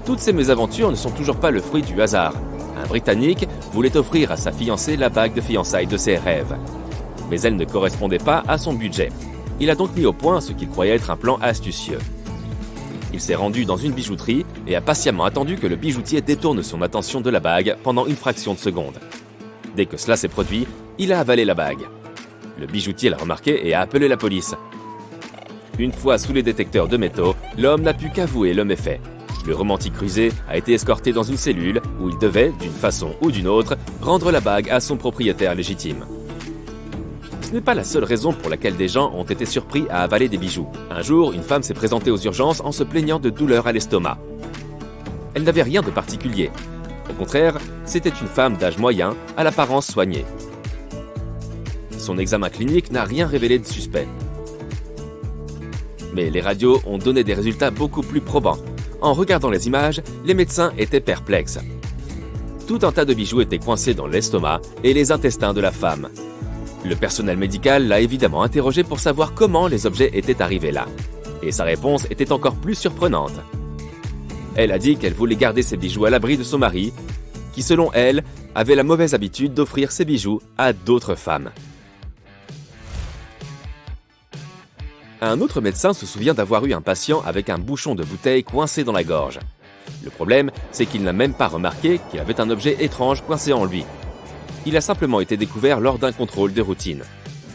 Toutes ces mésaventures ne sont toujours pas le fruit du hasard. Un Britannique voulait offrir à sa fiancée la bague de fiançailles de ses rêves, mais elle ne correspondait pas à son budget. Il a donc mis au point ce qu'il croyait être un plan astucieux. Il s'est rendu dans une bijouterie et a patiemment attendu que le bijoutier détourne son attention de la bague pendant une fraction de seconde. Dès que cela s'est produit, il a avalé la bague. Le bijoutier l'a remarqué et a appelé la police. Une fois sous les détecteurs de métaux, l'homme n'a pu qu'avouer le méfait. Le romantique rusé a été escorté dans une cellule où il devait, d'une façon ou d'une autre, rendre la bague à son propriétaire légitime. Ce n'est pas la seule raison pour laquelle des gens ont été surpris à avaler des bijoux. Un jour, une femme s'est présentée aux urgences en se plaignant de douleurs à l'estomac. Elle n'avait rien de particulier. Au contraire, c'était une femme d'âge moyen, à l'apparence soignée. Son examen clinique n'a rien révélé de suspect. Mais les radios ont donné des résultats beaucoup plus probants. En regardant les images, les médecins étaient perplexes. Tout un tas de bijoux étaient coincés dans l'estomac et les intestins de la femme. Le personnel médical l'a évidemment interrogé pour savoir comment les objets étaient arrivés là. Et sa réponse était encore plus surprenante. Elle a dit qu'elle voulait garder ses bijoux à l'abri de son mari, qui selon elle, avait la mauvaise habitude d'offrir ses bijoux à d'autres femmes. Un autre médecin se souvient d'avoir eu un patient avec un bouchon de bouteille coincé dans la gorge. Le problème, c'est qu'il n'a même pas remarqué qu'il avait un objet étrange coincé en lui. Il a simplement été découvert lors d'un contrôle de routine.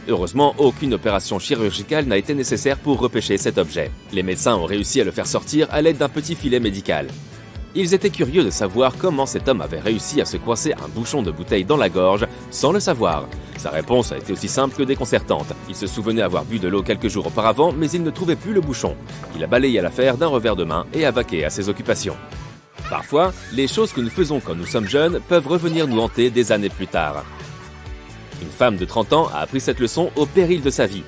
Heureusement, aucune opération chirurgicale n'a été nécessaire pour repêcher cet objet. Les médecins ont réussi à le faire sortir à l'aide d'un petit filet médical. Ils étaient curieux de savoir comment cet homme avait réussi à se coincer un bouchon de bouteille dans la gorge sans le savoir. Sa réponse a été aussi simple que déconcertante. Il se souvenait avoir bu de l'eau quelques jours auparavant, mais il ne trouvait plus le bouchon. Il a balayé l'affaire d'un revers de main et a vaqué à ses occupations. Parfois, les choses que nous faisons quand nous sommes jeunes peuvent revenir nous hanter des années plus tard. Une femme de 30 ans a appris cette leçon au péril de sa vie,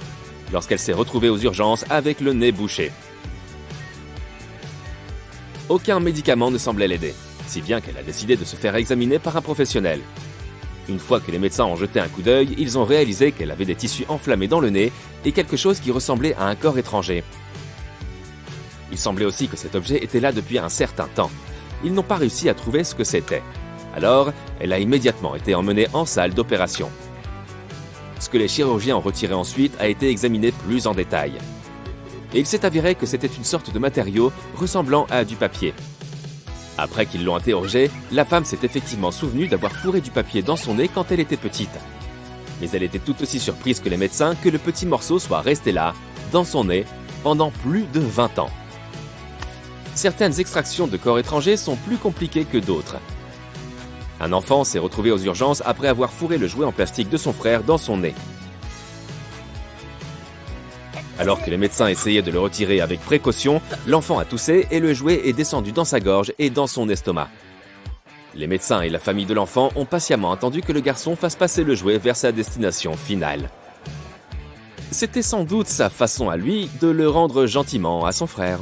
lorsqu'elle s'est retrouvée aux urgences avec le nez bouché. Aucun médicament ne semblait l'aider, si bien qu'elle a décidé de se faire examiner par un professionnel. Une fois que les médecins ont jeté un coup d'œil, ils ont réalisé qu'elle avait des tissus enflammés dans le nez et quelque chose qui ressemblait à un corps étranger. Il semblait aussi que cet objet était là depuis un certain temps. Ils n'ont pas réussi à trouver ce que c'était. Alors, elle a immédiatement été emmenée en salle d'opération. Ce que les chirurgiens ont retiré ensuite a été examiné plus en détail. Et il s'est avéré que c'était une sorte de matériau ressemblant à du papier. Après qu'ils l'ont interrogée, la femme s'est effectivement souvenue d'avoir fourré du papier dans son nez quand elle était petite. Mais elle était tout aussi surprise que les médecins que le petit morceau soit resté là, dans son nez, pendant plus de 20 ans. Certaines extractions de corps étrangers sont plus compliquées que d'autres. Un enfant s'est retrouvé aux urgences après avoir fourré le jouet en plastique de son frère dans son nez. Alors que les médecins essayaient de le retirer avec précaution, l'enfant a toussé et le jouet est descendu dans sa gorge et dans son estomac. Les médecins et la famille de l'enfant ont patiemment attendu que le garçon fasse passer le jouet vers sa destination finale. C'était sans doute sa façon à lui de le rendre gentiment à son frère.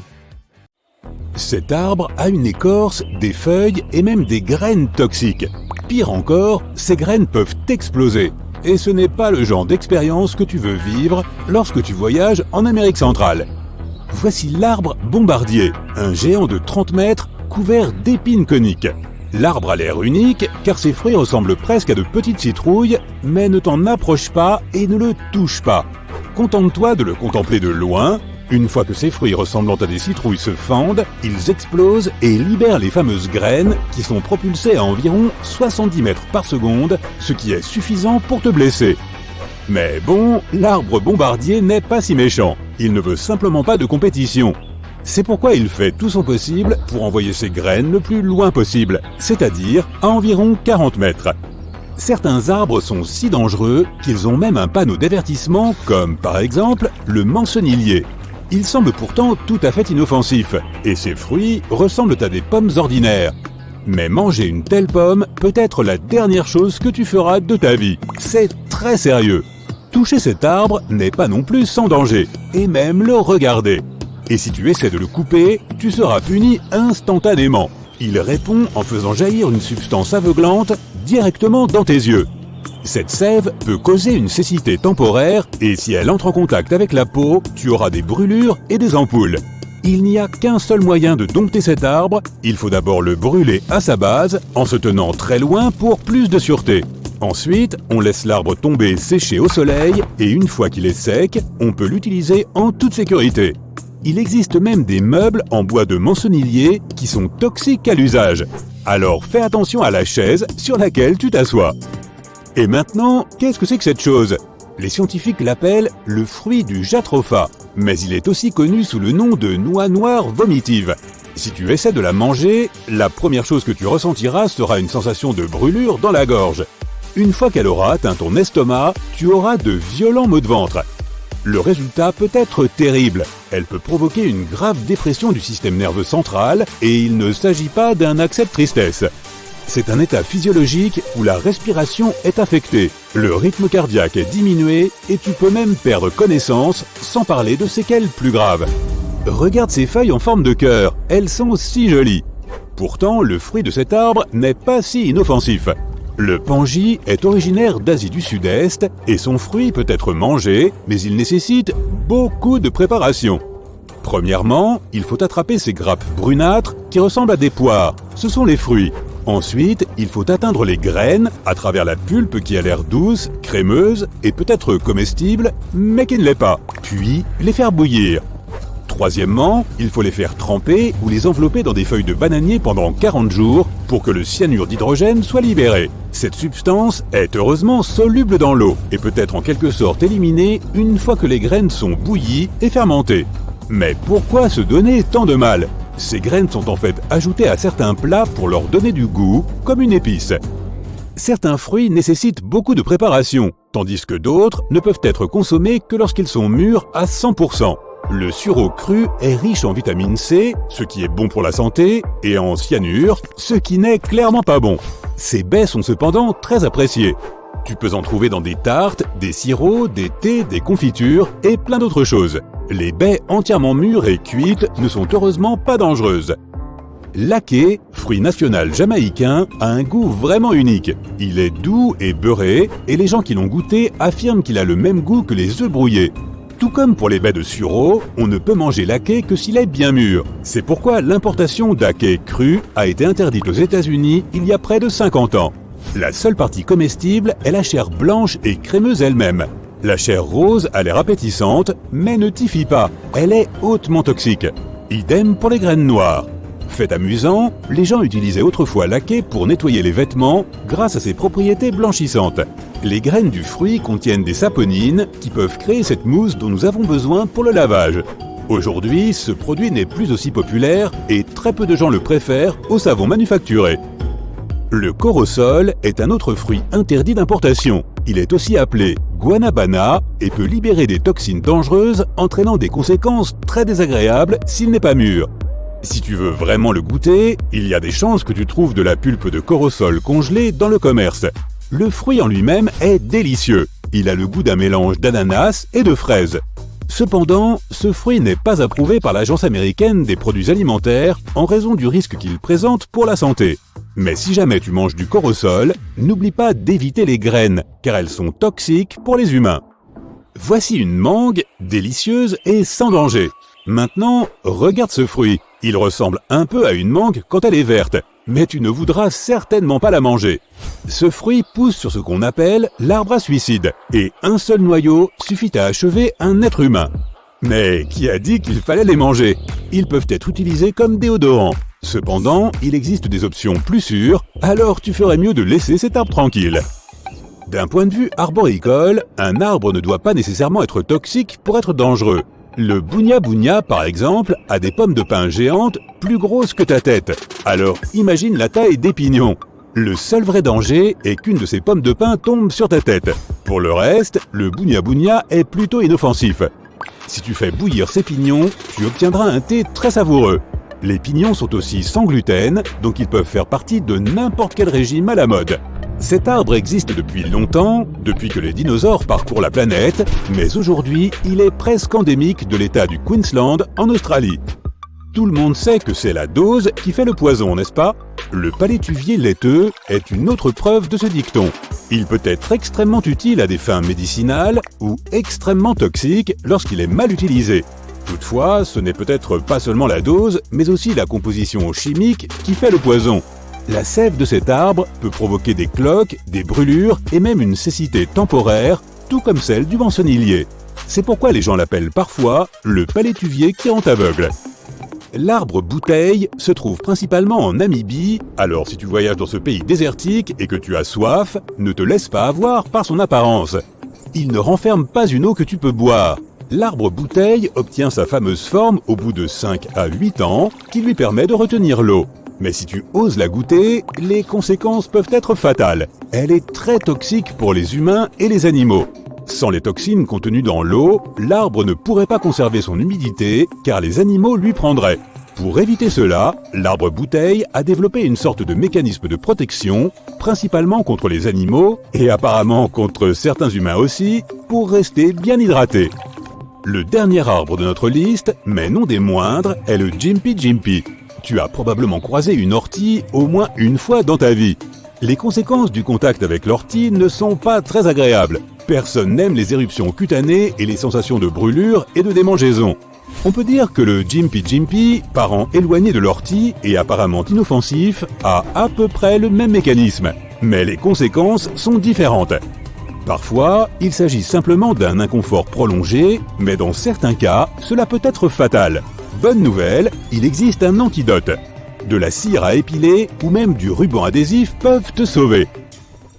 Cet arbre a une écorce, des feuilles et même des graines toxiques. Pire encore, ces graines peuvent exploser. Et ce n'est pas le genre d'expérience que tu veux vivre lorsque tu voyages en Amérique centrale. Voici l'arbre bombardier, un géant de 30 mètres couvert d'épines coniques. L'arbre a l'air unique car ses fruits ressemblent presque à de petites citrouilles, mais ne t'en approche pas et ne le touche pas. Contente-toi de le contempler de loin. Une fois que ces fruits ressemblant à des citrouilles se fendent, ils explosent et libèrent les fameuses graines qui sont propulsées à environ 70 mètres par seconde, ce qui est suffisant pour te blesser. Mais bon, l'arbre bombardier n'est pas si méchant. Il ne veut simplement pas de compétition. C'est pourquoi il fait tout son possible pour envoyer ses graines le plus loin possible, c'est-à-dire à environ 40 mètres. Certains arbres sont si dangereux qu'ils ont même un panneau d'avertissement, comme par exemple le mançonnier. Il semble pourtant tout à fait inoffensif, et ses fruits ressemblent à des pommes ordinaires. Mais manger une telle pomme peut être la dernière chose que tu feras de ta vie. C'est très sérieux. Toucher cet arbre n'est pas non plus sans danger, et même le regarder. Et si tu essaies de le couper, tu seras puni instantanément. Il répond en faisant jaillir une substance aveuglante directement dans tes yeux. Cette sève peut causer une cécité temporaire et si elle entre en contact avec la peau, tu auras des brûlures et des ampoules. Il n'y a qu'un seul moyen de dompter cet arbre, il faut d'abord le brûler à sa base en se tenant très loin pour plus de sûreté. Ensuite, on laisse l'arbre tomber sécher au soleil et une fois qu'il est sec, on peut l'utiliser en toute sécurité. Il existe même des meubles en bois de mançonnier qui sont toxiques à l'usage. Alors fais attention à la chaise sur laquelle tu t'assois. Et maintenant, qu'est-ce que c'est que cette chose ? Les scientifiques l'appellent le fruit du jatropha, mais il est aussi connu sous le nom de noix noire vomitive. Si tu essaies de la manger, la première chose que tu ressentiras sera une sensation de brûlure dans la gorge. Une fois qu'elle aura atteint ton estomac, tu auras de violents maux de ventre. Le résultat peut être terrible. Elle peut provoquer une grave dépression du système nerveux central et il ne s'agit pas d'un accès de tristesse. C'est un état physiologique où la respiration est affectée, le rythme cardiaque est diminué et tu peux même perdre connaissance, sans parler de séquelles plus graves. Regarde ces feuilles en forme de cœur, elles sont si jolies. Pourtant, le fruit de cet arbre n'est pas si inoffensif. Le pangi est originaire d'Asie du Sud-Est et son fruit peut être mangé, mais il nécessite beaucoup de préparation. Premièrement, il faut attraper ces grappes brunâtres qui ressemblent à des poires. Ce sont les fruits. Ensuite, il faut atteindre les graines à travers la pulpe qui a l'air douce, crémeuse et peut-être comestible, mais qui ne l'est pas. Puis, les faire bouillir. Troisièmement, il faut les faire tremper ou les envelopper dans des feuilles de bananier pendant 40 jours pour que le cyanure d'hydrogène soit libéré. Cette substance est heureusement soluble dans l'eau et peut être en quelque sorte éliminée une fois que les graines sont bouillies et fermentées. Mais pourquoi se donner tant de mal ? Ces graines sont en fait ajoutées à certains plats pour leur donner du goût, comme une épice. Certains fruits nécessitent beaucoup de préparation, tandis que d'autres ne peuvent être consommés que lorsqu'ils sont mûrs à 100%. Le sureau cru est riche en vitamine C, ce qui est bon pour la santé, et en cyanure, ce qui n'est clairement pas bon. Ces baies sont cependant très appréciées. Tu peux en trouver dans des tartes, des sirops, des thés, des confitures et plein d'autres choses. Les baies entièrement mûres et cuites ne sont heureusement pas dangereuses. L'aké, fruit national jamaïcain, a un goût vraiment unique. Il est doux et beurré, et les gens qui l'ont goûté affirment qu'il a le même goût que les œufs brouillés. Tout comme pour les baies de sureau, on ne peut manger l'aké que s'il est bien mûr. C'est pourquoi l'importation d'aké cru a été interdite aux États-Unis il y a près de 50 ans. La seule partie comestible est la chair blanche et crémeuse elle-même. La chair rose a l'air appétissante, mais ne tifie pas. Elle est hautement toxique. Idem pour les graines noires. Fait amusant, les gens utilisaient autrefois l'aké pour nettoyer les vêtements grâce à ses propriétés blanchissantes. Les graines du fruit contiennent des saponines qui peuvent créer cette mousse dont nous avons besoin pour le lavage. Aujourd'hui, ce produit n'est plus aussi populaire et très peu de gens le préfèrent au savon manufacturé. Le corosol est un autre fruit interdit d'importation. Il est aussi appelé guanabana et peut libérer des toxines dangereuses entraînant des conséquences très désagréables s'il n'est pas mûr. Si tu veux vraiment le goûter, il y a des chances que tu trouves de la pulpe de corosol congelée dans le commerce. Le fruit en lui-même est délicieux. Il a le goût d'un mélange d'ananas et de fraises. Cependant, ce fruit n'est pas approuvé par l'Agence américaine des produits alimentaires en raison du risque qu'il présente pour la santé. Mais si jamais tu manges du corosol, n'oublie pas d'éviter les graines, car elles sont toxiques pour les humains. Voici une mangue, délicieuse et sans danger. Maintenant, regarde ce fruit. Il ressemble un peu à une mangue quand elle est verte, mais tu ne voudras certainement pas la manger. Ce fruit pousse sur ce qu'on appelle l'arbre à suicide, et un seul noyau suffit à achever un être humain. Mais qui a dit qu'il fallait les manger ? Ils peuvent être utilisés comme déodorants. Cependant, il existe des options plus sûres, alors tu ferais mieux de laisser cet arbre tranquille. D'un point de vue arboricole, un arbre ne doit pas nécessairement être toxique pour être dangereux. Le bougna-bougna, par exemple, a des pommes de pin géantes plus grosses que ta tête. Alors imagine la taille des pignons. Le seul vrai danger est qu'une de ces pommes de pin tombe sur ta tête. Pour le reste, le bougna-bougna est plutôt inoffensif. Si tu fais bouillir ces pignons, tu obtiendras un thé très savoureux. Les pignons sont aussi sans gluten, donc ils peuvent faire partie de n'importe quel régime à la mode. Cet arbre existe depuis longtemps, depuis que les dinosaures parcourent la planète, mais aujourd'hui, il est presque endémique de l'état du Queensland en Australie. Tout le monde sait que c'est la dose qui fait le poison, n'est-ce pas ? Le palétuvier laiteux est une autre preuve de ce dicton. Il peut être extrêmement utile à des fins médicinales ou extrêmement toxique lorsqu'il est mal utilisé. Toutefois, ce n'est peut-être pas seulement la dose, mais aussi la composition chimique qui fait le poison. La sève de cet arbre peut provoquer des cloques, des brûlures et même une cécité temporaire, tout comme celle du mançonnier. C'est pourquoi les gens l'appellent parfois le palétuvier qui rend aveugle. L'arbre bouteille se trouve principalement en Namibie, alors si tu voyages dans ce pays désertique et que tu as soif, ne te laisse pas avoir par son apparence. Il ne renferme pas une eau que tu peux boire. L'arbre bouteille obtient sa fameuse forme au bout de 5 à 8 ans, qui lui permet de retenir l'eau. Mais si tu oses la goûter, les conséquences peuvent être fatales. Elle est très toxique pour les humains et les animaux. Sans les toxines contenues dans l'eau, l'arbre ne pourrait pas conserver son humidité, car les animaux lui prendraient. Pour éviter cela, l'arbre bouteille a développé une sorte de mécanisme de protection, principalement contre les animaux et apparemment contre certains humains aussi, pour rester bien hydraté. Le dernier arbre de notre liste, mais non des moindres, est le Gympie Gympie. Tu as probablement croisé une ortie au moins une fois dans ta vie. Les conséquences du contact avec l'ortie ne sont pas très agréables. Personne n'aime les éruptions cutanées et les sensations de brûlure et de démangeaison. On peut dire que le Gympie Gympie, parent éloigné de l'ortie et apparemment inoffensif, a à peu près le même mécanisme. Mais les conséquences sont différentes. Parfois, il s'agit simplement d'un inconfort prolongé, mais dans certains cas, cela peut être fatal. Bonne nouvelle, il existe un antidote. De la cire à épiler ou même du ruban adhésif peuvent te sauver.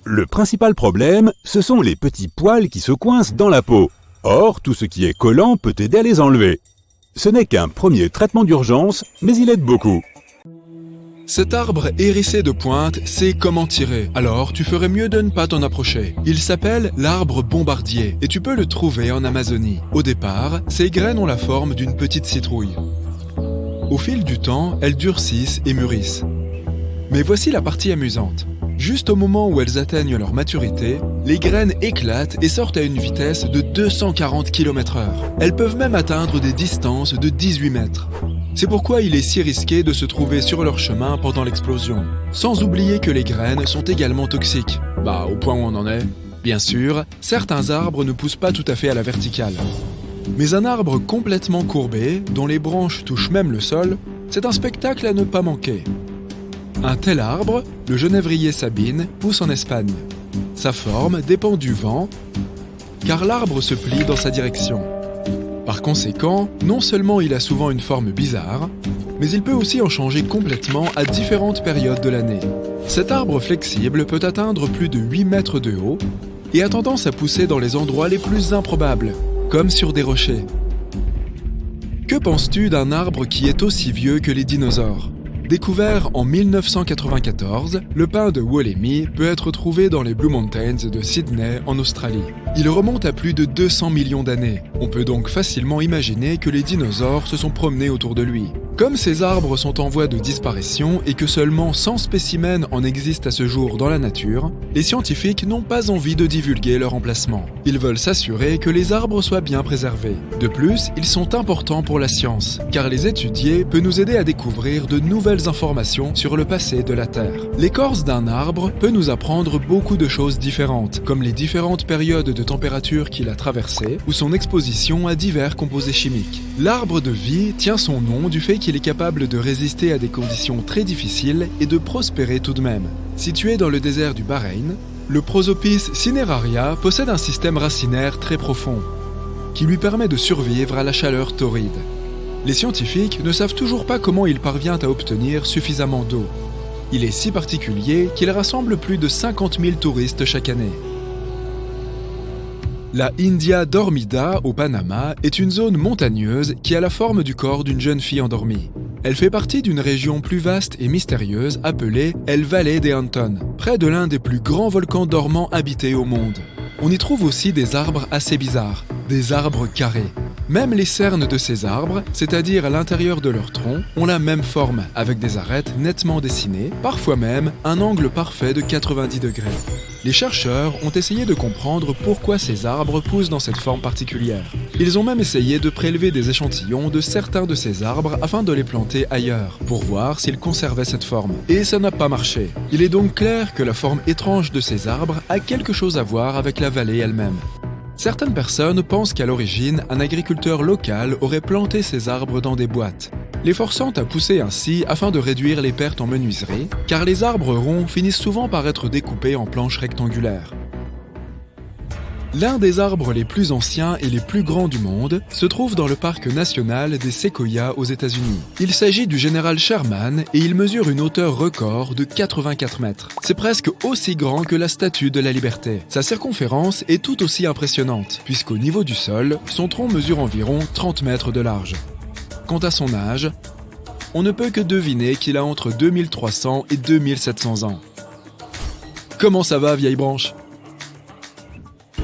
Le principal problème, ce sont les petits poils qui se coincent dans la peau. Or, tout ce qui est collant peut t'aider à les enlever. Ce n'est qu'un premier traitement d'urgence, mais il aide beaucoup. Cet arbre hérissé de pointes sait comment tirer, alors tu ferais mieux de ne pas t'en approcher. Il s'appelle l'arbre bombardier et tu peux le trouver en Amazonie. Au départ, ses graines ont la forme d'une petite citrouille. Au fil du temps, elles durcissent et mûrissent. Mais voici la partie amusante. Juste au moment où elles atteignent leur maturité, les graines éclatent et sortent à une vitesse de 240 km/h. Elles peuvent même atteindre des distances de 18 mètres. C'est pourquoi il est si risqué de se trouver sur leur chemin pendant l'explosion. Sans oublier que les graines sont également toxiques. Au point où on en est. Bien sûr, certains arbres ne poussent pas tout à fait à la verticale. Mais un arbre complètement courbé, dont les branches touchent même le sol, c'est un spectacle à ne pas manquer. Un tel arbre, le genévrier Sabine, pousse en Espagne. Sa forme dépend du vent, car l'arbre se plie dans sa direction. Par conséquent, non seulement il a souvent une forme bizarre, mais il peut aussi en changer complètement à différentes périodes de l'année. Cet arbre flexible peut atteindre plus de 8 mètres de haut et a tendance à pousser dans les endroits les plus improbables, comme sur des rochers. Que penses-tu d'un arbre qui est aussi vieux que les dinosaures ? Découvert en 1994, le pin de Wollemi peut être trouvé dans les Blue Mountains de Sydney en Australie. Il remonte à plus de 200 millions d'années. On peut donc facilement imaginer que les dinosaures se sont promenés autour de lui. Comme ces arbres sont en voie de disparition et que seulement 100 spécimens en existent à ce jour dans la nature, les scientifiques n'ont pas envie de divulguer leur emplacement. Ils veulent s'assurer que les arbres soient bien préservés. De plus, ils sont importants pour la science, car les étudier peut nous aider à découvrir de nouvelles informations sur le passé de la Terre. L'écorce d'un arbre peut nous apprendre beaucoup de choses différentes, comme les différentes périodes de température qu'il a traversées ou son exposition à divers composés chimiques. L'arbre de vie tient son nom du fait qu'il est capable de résister à des conditions très difficiles et de prospérer tout de même. Situé dans le désert du Bahreïn, le Prosopis cineraria possède un système racinaire très profond, qui lui permet de survivre à la chaleur torride. Les scientifiques ne savent toujours pas comment il parvient à obtenir suffisamment d'eau. Il est si particulier qu'il rassemble plus de 50 000 touristes chaque année. La India Dormida au Panama est une zone montagneuse qui a la forme du corps d'une jeune fille endormie. Elle fait partie d'une région plus vaste et mystérieuse appelée El Valle de Antón, près de l'un des plus grands volcans dormants habités au monde. On y trouve aussi des arbres assez bizarres, des arbres carrés. Même les cernes de ces arbres, c'est-à-dire à l'intérieur de leur tronc, ont la même forme, avec des arêtes nettement dessinées, parfois même un angle parfait de 90 degrés. Les chercheurs ont essayé de comprendre pourquoi ces arbres poussent dans cette forme particulière. Ils ont même essayé de prélever des échantillons de certains de ces arbres afin de les planter ailleurs, pour voir s'ils conservaient cette forme. Et ça n'a pas marché. Il est donc clair que la forme étrange de ces arbres a quelque chose à voir avec la vallée elle-même. Certaines personnes pensent qu'à l'origine, un agriculteur local aurait planté ces arbres dans des boîtes, les forçant à pousser ainsi afin de réduire les pertes en menuiserie, car les arbres ronds finissent souvent par être découpés en planches rectangulaires. L'un des arbres les plus anciens et les plus grands du monde se trouve dans le parc national des Séquoias aux États-Unis. Il s'agit du général Sherman et il mesure une hauteur record de 84 mètres. C'est presque aussi grand que la Statue de la Liberté. Sa circonférence est tout aussi impressionnante, puisqu'au niveau du sol, son tronc mesure environ 30 mètres de large. Quant à son âge, on ne peut que deviner qu'il a entre 2300 et 2700 ans. Comment ça va, vieille branche ?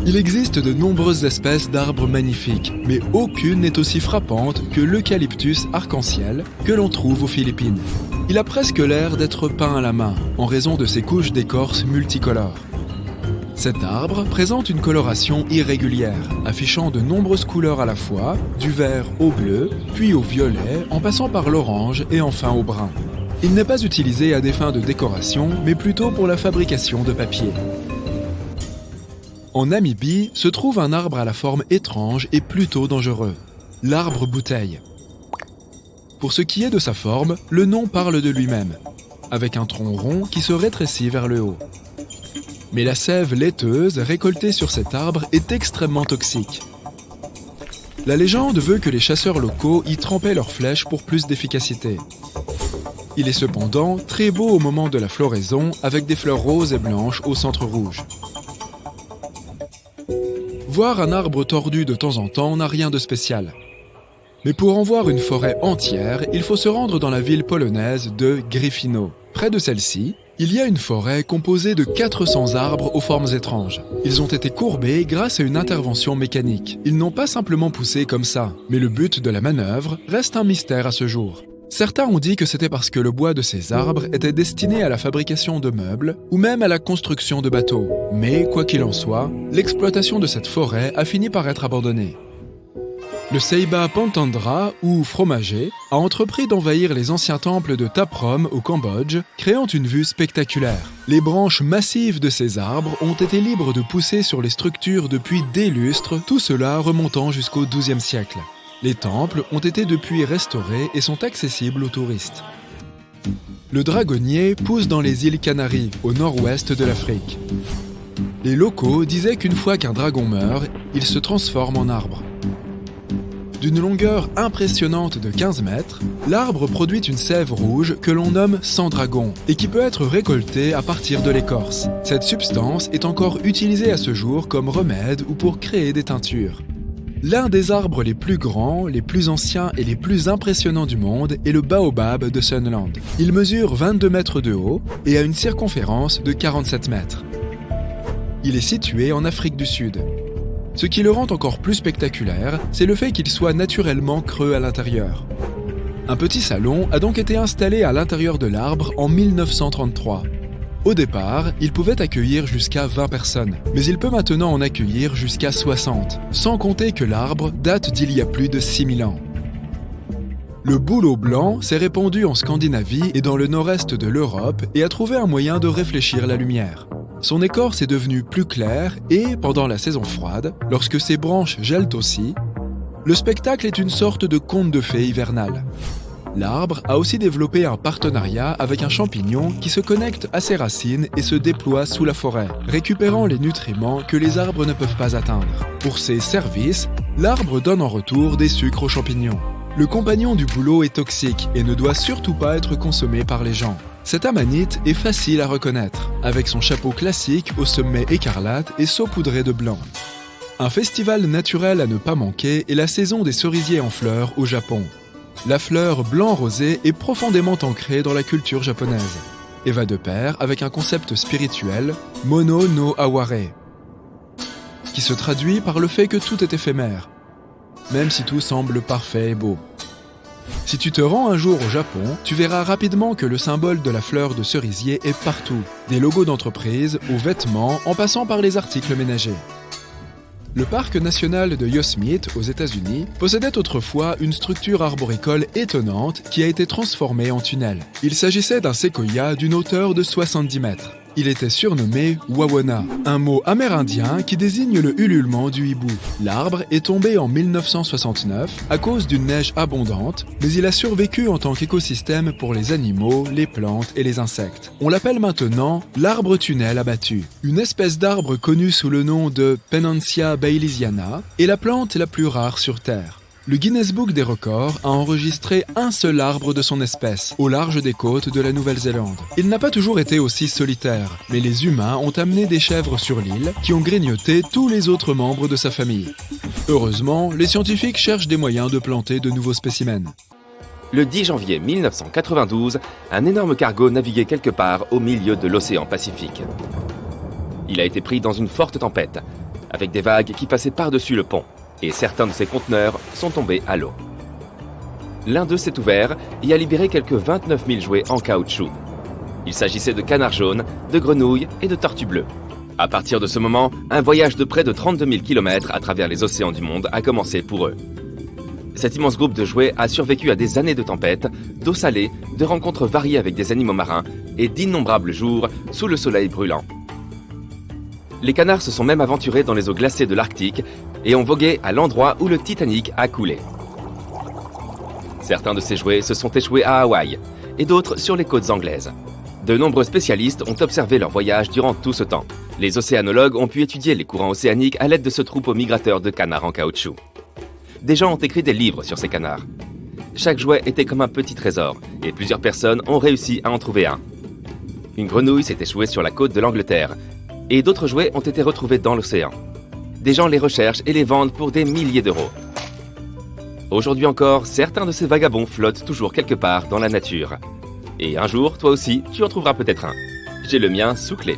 Il existe de nombreuses espèces d'arbres magnifiques, mais aucune n'est aussi frappante que l'eucalyptus arc-en-ciel que l'on trouve aux Philippines. Il a presque l'air d'être peint à la main, en raison de ses couches d'écorce multicolores. Cet arbre présente une coloration irrégulière, affichant de nombreuses couleurs à la fois, du vert au bleu, puis au violet, en passant par l'orange et enfin au brun. Il n'est pas utilisé à des fins de décoration, mais plutôt pour la fabrication de papier. En Namibie se trouve un arbre à la forme étrange et plutôt dangereux, l'arbre bouteille. Pour ce qui est de sa forme, le nom parle de lui-même, avec un tronc rond qui se rétrécit vers le haut. Mais la sève laiteuse récoltée sur cet arbre est extrêmement toxique. La légende veut que les chasseurs locaux y trempaient leurs flèches pour plus d'efficacité. Il est cependant très beau au moment de la floraison avec des fleurs roses et blanches au centre rouge. Voir un arbre tordu de temps en temps n'a rien de spécial. Mais pour en voir une forêt entière, il faut se rendre dans la ville polonaise de Gryfino. Près de celle-ci, il y a une forêt composée de 400 arbres aux formes étranges. Ils ont été courbés grâce à une intervention mécanique. Ils n'ont pas simplement poussé comme ça, mais le but de la manœuvre reste un mystère à ce jour. Certains ont dit que c'était parce que le bois de ces arbres était destiné à la fabrication de meubles ou même à la construction de bateaux. Mais, quoi qu'il en soit, l'exploitation de cette forêt a fini par être abandonnée. Le Seiba Pantandra, ou fromager, a entrepris d'envahir les anciens temples de Taprom au Cambodge, créant une vue spectaculaire. Les branches massives de ces arbres ont été libres de pousser sur les structures depuis des lustres, tout cela remontant jusqu'au XIIe siècle. Les temples ont été depuis restaurés et sont accessibles aux touristes. Le dragonnier pousse dans les îles Canaries, au nord-ouest de l'Afrique. Les locaux disaient qu'une fois qu'un dragon meurt, il se transforme en arbre. D'une longueur impressionnante de 15 mètres, l'arbre produit une sève rouge que l'on nomme sang dragon et qui peut être récoltée à partir de l'écorce. Cette substance est encore utilisée à ce jour comme remède ou pour créer des teintures. L'un des arbres les plus grands, les plus anciens et les plus impressionnants du monde est le baobab de Sunland. Il mesure 22 mètres de haut et a une circonférence de 47 mètres. Il est situé en Afrique du Sud. Ce qui le rend encore plus spectaculaire, c'est le fait qu'il soit naturellement creux à l'intérieur. Un petit salon a donc été installé à l'intérieur de l'arbre en 1933. Au départ, il pouvait accueillir jusqu'à 20 personnes, mais il peut maintenant en accueillir jusqu'à 60, sans compter que l'arbre date d'il y a plus de 6000 ans. Le bouleau blanc s'est répandu en Scandinavie et dans le nord-est de l'Europe et a trouvé un moyen de réfléchir la lumière. Son écorce est devenue plus claire et, pendant la saison froide, lorsque ses branches gèlent aussi, le spectacle est une sorte de conte de fées hivernal. L'arbre a aussi développé un partenariat avec un champignon qui se connecte à ses racines et se déploie sous la forêt, récupérant les nutriments que les arbres ne peuvent pas atteindre. Pour ses services, l'arbre donne en retour des sucres aux champignons. Le compagnon du bouleau est toxique et ne doit surtout pas être consommé par les gens. Cette amanite est facile à reconnaître, avec son chapeau classique au sommet écarlate et saupoudré de blanc. Un festival naturel à ne pas manquer est la saison des cerisiers en fleurs au Japon. La fleur blanc-rosé est profondément ancrée dans la culture japonaise et va de pair avec un concept spirituel, Mono no Aware, qui se traduit par le fait que tout est éphémère, même si tout semble parfait et beau. Si tu te rends un jour au Japon, tu verras rapidement que le symbole de la fleur de cerisier est partout, des logos d'entreprises aux vêtements en passant par les articles ménagers. Le parc national de Yosemite, aux États-Unis, possédait autrefois une structure arboricole étonnante qui a été transformée en tunnel. Il s'agissait d'un séquoia d'une hauteur de 70 mètres. Il était surnommé Wawona, un mot amérindien qui désigne le ululement du hibou. L'arbre est tombé en 1969 à cause d'une neige abondante, mais il a survécu en tant qu'écosystème pour les animaux, les plantes et les insectes. On l'appelle maintenant l'arbre tunnel abattu. Une espèce d'arbre connue sous le nom de Pennantia baileysiana est la plante la plus rare sur Terre. Le Guinness Book des records a enregistré un seul arbre de son espèce, au large des côtes de la Nouvelle-Zélande. Il n'a pas toujours été aussi solitaire, mais les humains ont amené des chèvres sur l'île qui ont grignoté tous les autres membres de sa famille. Heureusement, les scientifiques cherchent des moyens de planter de nouveaux spécimens. Le 10 janvier 1992, un énorme cargo naviguait quelque part au milieu de l'océan Pacifique. Il a été pris dans une forte tempête. avec des vagues qui passaient par-dessus le pont, et certains de ces conteneurs sont tombés à l'eau. L'un d'eux s'est ouvert et a libéré quelques 29 000 jouets en caoutchouc. Il s'agissait de canards jaunes, de grenouilles et de tortues bleues. À partir de ce moment, un voyage de près de 32 000 km à travers les océans du monde a commencé pour eux. Cet immense groupe de jouets a survécu à des années de tempêtes, d'eau salée, de rencontres variées avec des animaux marins et d'innombrables jours sous le soleil brûlant. Les canards se sont même aventurés dans les eaux glacées de l'Arctique et ont vogué à l'endroit où le Titanic a coulé. Certains de ces jouets se sont échoués à Hawaï et d'autres sur les côtes anglaises. De nombreux spécialistes ont observé leur voyage durant tout ce temps. Les océanologues ont pu étudier les courants océaniques à l'aide de ce troupeau migrateur de canards en caoutchouc. Des gens ont écrit des livres sur ces canards. Chaque jouet était comme un petit trésor et plusieurs personnes ont réussi à en trouver un. Une grenouille s'est échouée sur la côte de l'Angleterre et d'autres jouets ont été retrouvés dans l'océan. Des gens les recherchent et les vendent pour des milliers d'euros. Aujourd'hui encore, certains de ces vagabonds flottent toujours quelque part dans la nature. Et un jour, toi aussi, tu en trouveras peut-être un. J'ai le mien sous clé.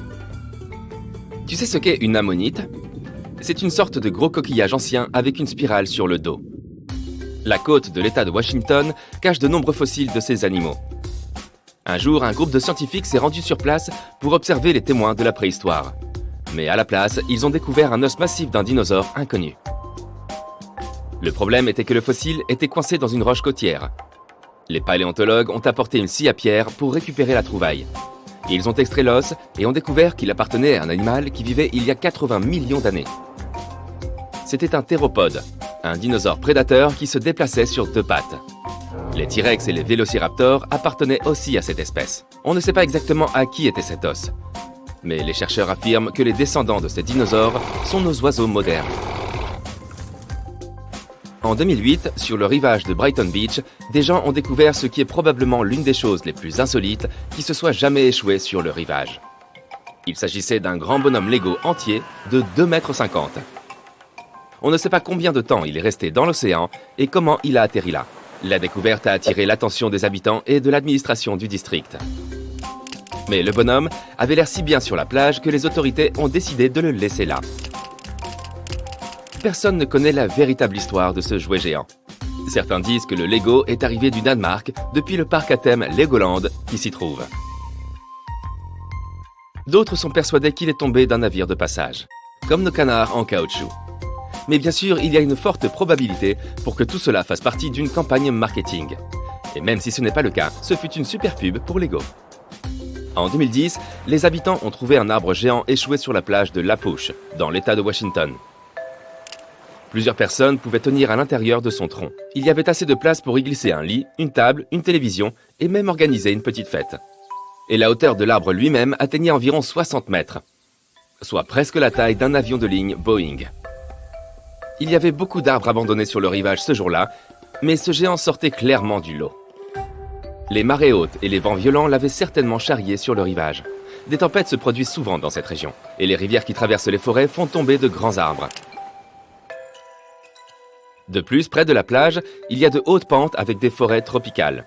Tu sais ce qu'est une ammonite ? C'est une sorte de gros coquillage ancien avec une spirale sur le dos. La côte de l'État de Washington cache de nombreux fossiles de ces animaux. Un jour, un groupe de scientifiques s'est rendu sur place pour observer les témoins de la préhistoire. Mais à la place, ils ont découvert un os massif d'un dinosaure inconnu. Le problème était que le fossile était coincé dans une roche côtière. Les paléontologues ont apporté une scie à pierre pour récupérer la trouvaille. Ils ont extrait l'os et ont découvert qu'il appartenait à un animal qui vivait il y a 80 millions d'années. C'était un théropode, un dinosaure prédateur qui se déplaçait sur deux pattes. Les T-Rex et les vélociraptors appartenaient aussi à cette espèce. On ne sait pas exactement à qui était cet os. Mais les chercheurs affirment que les descendants de ces dinosaures sont nos oiseaux modernes. En 2008, sur le rivage de Brighton Beach, des gens ont découvert ce qui est probablement l'une des choses les plus insolites qui se soit jamais échouée sur le rivage. Il s'agissait d'un grand bonhomme Lego entier de 2,50 m. On ne sait pas combien de temps il est resté dans l'océan et comment il a atterri là. La découverte a attiré l'attention des habitants et de l'administration du district. Mais le bonhomme avait l'air si bien sur la plage que les autorités ont décidé de le laisser là. Personne ne connaît la véritable histoire de ce jouet géant. Certains disent que le Lego est arrivé du Danemark depuis le parc à thème Legoland qui s'y trouve. D'autres sont persuadés qu'il est tombé d'un navire de passage, comme nos canards en caoutchouc. Mais bien sûr, il y a une forte probabilité pour que tout cela fasse partie d'une campagne marketing. Et même si ce n'est pas le cas, ce fut une super pub pour Lego. En 2010, les habitants ont trouvé un arbre géant échoué sur la plage de Lapouche, dans l'État de Washington. Plusieurs personnes pouvaient tenir à l'intérieur de son tronc. Il y avait assez de place pour y glisser un lit, une table, une télévision et même organiser une petite fête. Et la hauteur de l'arbre lui-même atteignait environ 60 mètres, soit presque la taille d'un avion de ligne Boeing. Il y avait beaucoup d'arbres abandonnés sur le rivage ce jour-là, mais ce géant sortait clairement du lot. Les marées hautes et les vents violents l'avaient certainement charrié sur le rivage. Des tempêtes se produisent souvent dans cette région, et les rivières qui traversent les forêts font tomber de grands arbres. De plus, près de la plage, il y a de hautes pentes avec des forêts tropicales.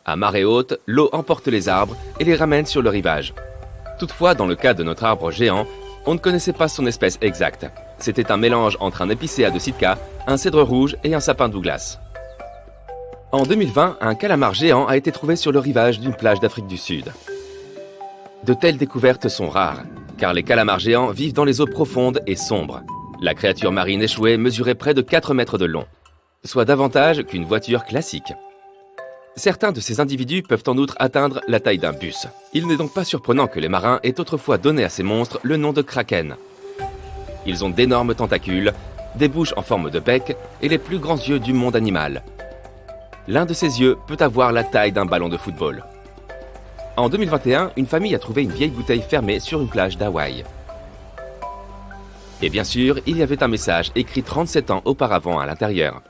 À marée haute, l'eau emporte les arbres et les ramène sur le rivage. Toutefois, dans le cas de notre arbre géant, on ne connaissait pas son espèce exacte. C'était un mélange entre un épicéa de Sitka, un cèdre rouge et un sapin Douglas. En 2020, un calamar géant a été trouvé sur le rivage d'une plage d'Afrique du Sud. De telles découvertes sont rares, car les calamars géants vivent dans les eaux profondes et sombres. La créature marine échouée mesurait près de 4 mètres de long, soit davantage qu'une voiture classique. Certains de ces individus peuvent en outre atteindre la taille d'un bus. Il n'est donc pas surprenant que les marins aient autrefois donné à ces monstres le nom de kraken. Ils ont d'énormes tentacules, des bouches en forme de bec et les plus grands yeux du monde animal. L'un de ces yeux peut avoir la taille d'un ballon de football. En 2021, une famille a trouvé une vieille bouteille fermée sur une plage d'Hawaï. Et bien sûr, il y avait un message écrit 37 ans auparavant à l'intérieur.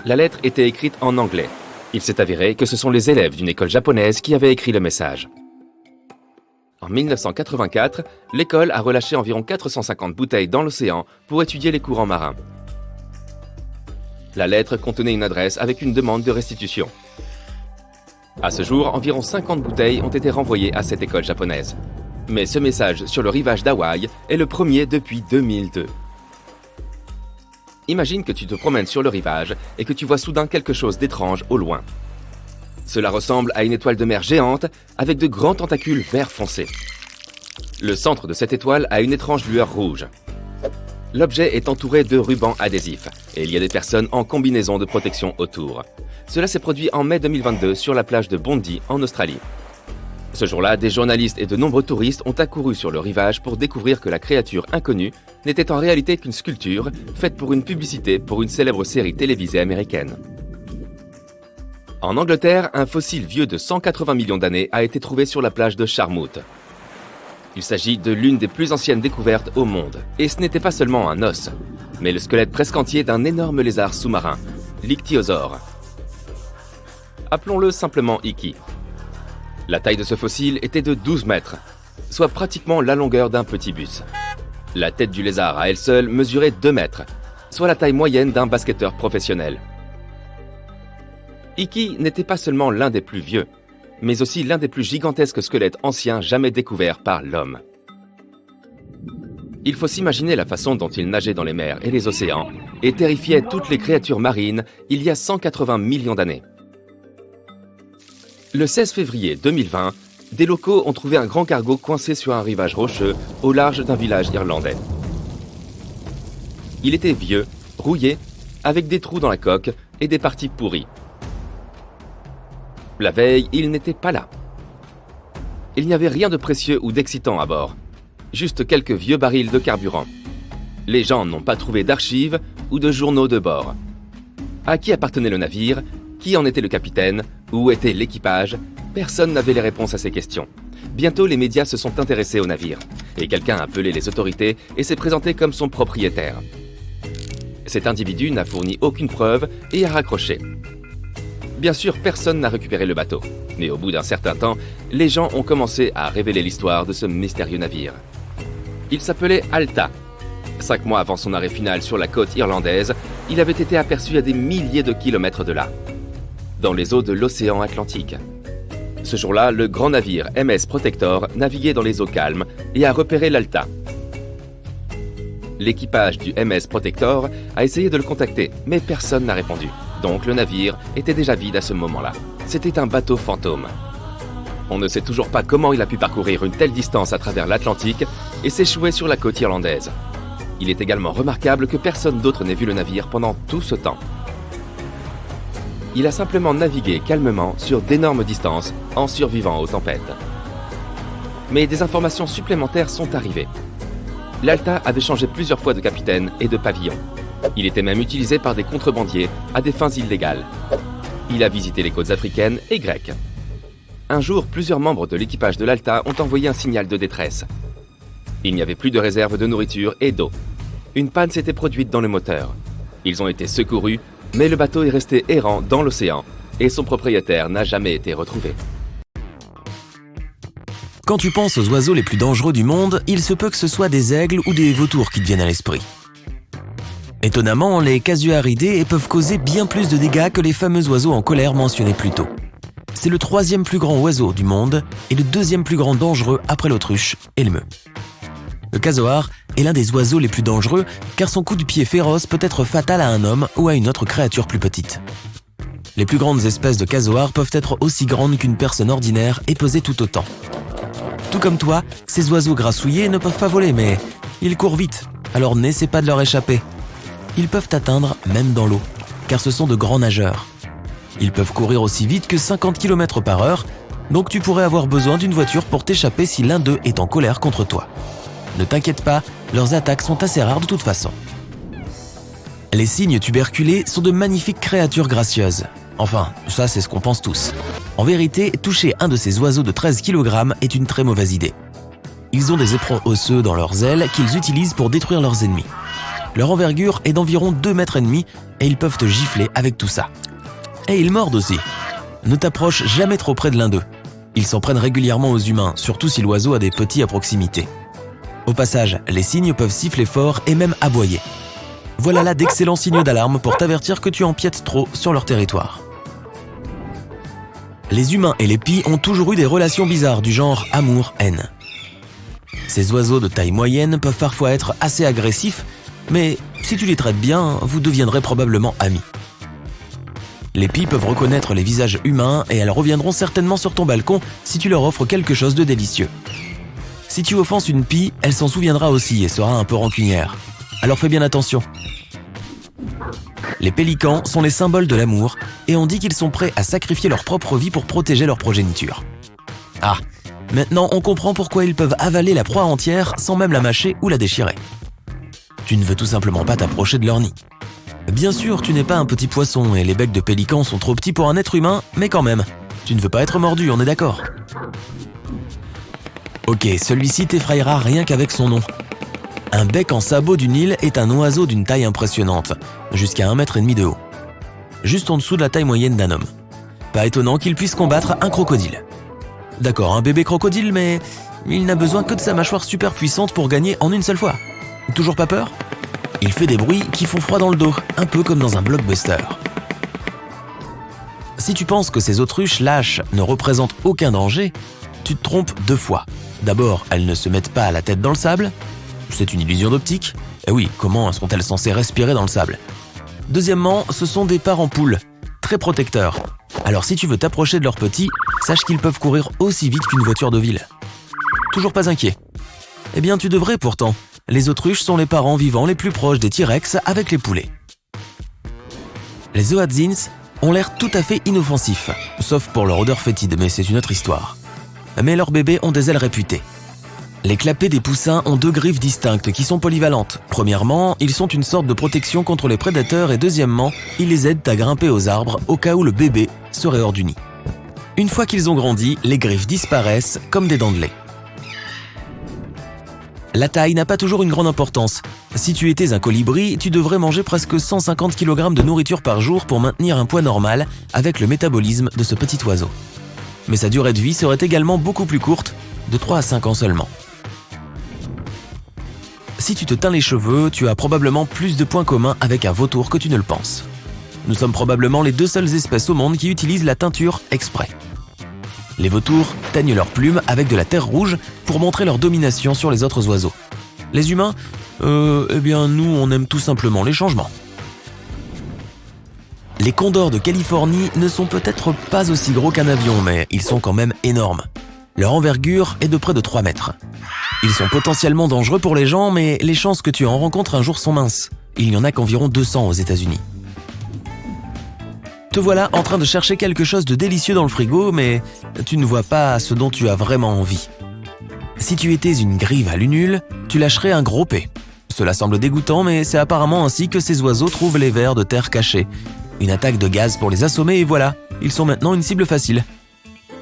La lettre était écrite en anglais. Il s'est avéré que ce sont les élèves d'une école japonaise qui avaient écrit le message. En 1984, l'école a relâché environ 450 bouteilles dans l'océan pour étudier les courants marins. La lettre contenait une adresse avec une demande de restitution. À ce jour, environ 50 bouteilles ont été renvoyées à cette école japonaise. Mais ce message sur le rivage d'Hawaï est le premier depuis 2002. Imagine que tu te promènes sur le rivage et que tu vois soudain quelque chose d'étrange au loin. Cela ressemble à une étoile de mer géante avec de grands tentacules vert foncé. Le centre de cette étoile a une étrange lueur rouge. L'objet est entouré de rubans adhésifs et il y a des personnes en combinaison de protection autour. Cela s'est produit en mai 2022 sur la plage de Bondi en Australie. Ce jour-là, des journalistes et de nombreux touristes ont accouru sur le rivage pour découvrir que la créature inconnue n'était en réalité qu'une sculpture faite pour une publicité pour une célèbre série télévisée américaine. En Angleterre, un fossile vieux de 180 millions d'années a été trouvé sur la plage de Charmouth. Il s'agit de l'une des plus anciennes découvertes au monde. Et ce n'était pas seulement un os, mais le squelette presque entier d'un énorme lézard sous-marin, l'ichthyosaure. Appelons-le simplement Iki. La taille de ce fossile était de 12 mètres, soit pratiquement la longueur d'un petit bus. La tête du lézard à elle seule mesurait 2 mètres, soit la taille moyenne d'un basketteur professionnel. Iki n'était pas seulement l'un des plus vieux, mais aussi l'un des plus gigantesques squelettes anciens jamais découverts par l'homme. Il faut s'imaginer la façon dont il nageait dans les mers et les océans et terrifiait toutes les créatures marines il y a 180 millions d'années. Le 16 février 2020, des locaux ont trouvé un grand cargo coincé sur un rivage rocheux au large d'un village irlandais. Il était vieux, rouillé, avec des trous dans la coque et des parties pourries. La veille, il n'était pas là. Il n'y avait rien de précieux ou d'excitant à bord, juste quelques vieux barils de carburant. Les gens n'ont pas trouvé d'archives ou de journaux de bord. À qui appartenait le navire? Qui en était le capitaine? Où était l'équipage? Personne n'avait les réponses à ces questions. Bientôt, les médias se sont intéressés au navire, et quelqu'un a appelé les autorités et s'est présenté comme son propriétaire. Cet individu n'a fourni aucune preuve et a raccroché. Bien sûr, personne n'a récupéré le bateau, mais au bout d'un certain temps, les gens ont commencé à révéler l'histoire de ce mystérieux navire. Il s'appelait Alta. 5 mois avant son arrêt final sur la côte irlandaise, il avait été aperçu à des milliers de kilomètres de là, dans les eaux de l'océan Atlantique. Ce jour-là, le grand navire MS Protector naviguait dans les eaux calmes et a repéré l'Alta. L'équipage du MS Protector a essayé de le contacter, mais personne n'a répondu. Donc le navire était déjà vide à ce moment-là. C'était un bateau fantôme. On ne sait toujours pas comment il a pu parcourir une telle distance à travers l'Atlantique et s'échouer sur la côte irlandaise. Il est également remarquable que personne d'autre n'ait vu le navire pendant tout ce temps. Il a simplement navigué calmement sur d'énormes distances en survivant aux tempêtes. Mais des informations supplémentaires sont arrivées. L'Alta avait changé plusieurs fois de capitaine et de pavillon. Il était même utilisé par des contrebandiers à des fins illégales. Il a visité les côtes africaines et grecques. Un jour, plusieurs membres de l'équipage de l'Alta ont envoyé un signal de détresse. Il n'y avait plus de réserve de nourriture et d'eau. Une panne s'était produite dans le moteur. Ils ont été secourus, mais le bateau est resté errant dans l'océan et son propriétaire n'a jamais été retrouvé. Quand tu penses aux oiseaux les plus dangereux du monde, il se peut que ce soit des aigles ou des vautours qui te viennent à l'esprit. Étonnamment, les casuaridés peuvent causer bien plus de dégâts que les fameux oiseaux en colère mentionnés plus tôt. C'est le 3e plus grand oiseau du monde et le 2e plus grand dangereux après l'autruche et le meux. Le casoar est l'un des oiseaux les plus dangereux car son coup de pied féroce peut être fatal à un homme ou à une autre créature plus petite. Les plus grandes espèces de casoars peuvent être aussi grandes qu'une personne ordinaire et peser tout autant. Tout comme toi, ces oiseaux grassouillés ne peuvent pas voler mais ils courent vite, alors n'essaie pas de leur échapper. Ils peuvent t'atteindre même dans l'eau, car ce sont de grands nageurs. Ils peuvent courir aussi vite que 50 km/h, donc tu pourrais avoir besoin d'une voiture pour t'échapper si l'un d'eux est en colère contre toi. Ne t'inquiète pas, leurs attaques sont assez rares de toute façon. Les cygnes tuberculés sont de magnifiques créatures gracieuses. Enfin, ça c'est ce qu'on pense tous. En vérité, toucher un de ces oiseaux de 13 kg est une très mauvaise idée. Ils ont des éperons osseux dans leurs ailes qu'ils utilisent pour détruire leurs ennemis. Leur envergure est d'environ 2,5 mètres et ils peuvent te gifler avec tout ça. Et ils mordent aussi. Ne t'approche jamais trop près de l'un d'eux. Ils s'en prennent régulièrement aux humains, surtout si l'oiseau a des petits à proximité. Au passage, les cygnes peuvent siffler fort et même aboyer. Voilà là d'excellents signaux d'alarme pour t'avertir que tu empiètes trop sur leur territoire. Les humains et les pies ont toujours eu des relations bizarres du genre amour-haine. Ces oiseaux de taille moyenne peuvent parfois être assez agressifs, mais si tu les traites bien, vous deviendrez probablement amis. Les pies peuvent reconnaître les visages humains et elles reviendront certainement sur ton balcon si tu leur offres quelque chose de délicieux. Si tu offenses une pie, elle s'en souviendra aussi et sera un peu rancunière. Alors fais bien attention. Les pélicans sont les symboles de l'amour et on dit qu'ils sont prêts à sacrifier leur propre vie pour protéger leur progéniture. Ah, maintenant on comprend pourquoi ils peuvent avaler la proie entière sans même la mâcher ou la déchirer. Tu ne veux tout simplement pas t'approcher de leur nid. Bien sûr, tu n'es pas un petit poisson et les becs de pélican sont trop petits pour un être humain, mais quand même, tu ne veux pas être mordu, on est d'accord? Ok, celui-ci t'effrayera rien qu'avec son nom. Un bec en sabot du Nil est un oiseau d'une taille impressionnante, jusqu'à 1,5 m de haut. Juste en dessous de la taille moyenne d'un homme. Pas étonnant qu'il puisse combattre un crocodile. D'accord, un bébé crocodile, mais il n'a besoin que de sa mâchoire super puissante pour gagner en une seule fois. Toujours pas peur? Il fait des bruits qui font froid dans le dos, un peu comme dans un blockbuster. Si tu penses que ces autruches lâches ne représentent aucun danger, tu te trompes 2 fois. D'abord, elles ne se mettent pas la tête dans le sable. C'est une illusion d'optique. Eh oui, comment sont-elles censées respirer dans le sable? Deuxièmement, ce sont des parents poules, très protecteurs. Alors si tu veux t'approcher de leurs petits, sache qu'ils peuvent courir aussi vite qu'une voiture de ville. Toujours pas inquiet? Eh bien, tu devrais pourtant. Les autruches sont les parents vivants les plus proches des T-Rex avec les poulets. Les oatzins ont l'air tout à fait inoffensifs, sauf pour leur odeur fétide, mais c'est une autre histoire. Mais leurs bébés ont des ailes réputées. Les clapets des poussins ont 2 griffes distinctes qui sont polyvalentes. Premièrement, ils sont une sorte de protection contre les prédateurs et deuxièmement, ils les aident à grimper aux arbres au cas où le bébé serait hors du nid. Une fois qu'ils ont grandi, les griffes disparaissent comme des dents de lait. La taille n'a pas toujours une grande importance. Si tu étais un colibri, tu devrais manger presque 150 kg de nourriture par jour pour maintenir un poids normal avec le métabolisme de ce petit oiseau. Mais sa durée de vie serait également beaucoup plus courte, de 3 à 5 ans seulement. Si tu te teins les cheveux, tu as probablement plus de points communs avec un vautour que tu ne le penses. Nous sommes probablement les 2 seules espèces au monde qui utilisent la teinture exprès. Les vautours teignent leurs plumes avec de la terre rouge pour montrer leur domination sur les autres oiseaux. Les humains, eh bien nous on aime tout simplement les changements. Les condors de Californie ne sont peut-être pas aussi gros qu'un avion, mais ils sont quand même énormes. Leur envergure est de près de 3 mètres. Ils sont potentiellement dangereux pour les gens, mais les chances que tu en rencontres un jour sont minces. Il n'y en a qu'environ 200 aux États-Unis. Te voilà en train de chercher quelque chose de délicieux dans le frigo, mais tu ne vois pas ce dont tu as vraiment envie. Si tu étais une grive à lunule, tu lâcherais un gros P. Cela semble dégoûtant, mais c'est apparemment ainsi que ces oiseaux trouvent les vers de terre cachés. Une attaque de gaz pour les assommer et voilà, ils sont maintenant une cible facile.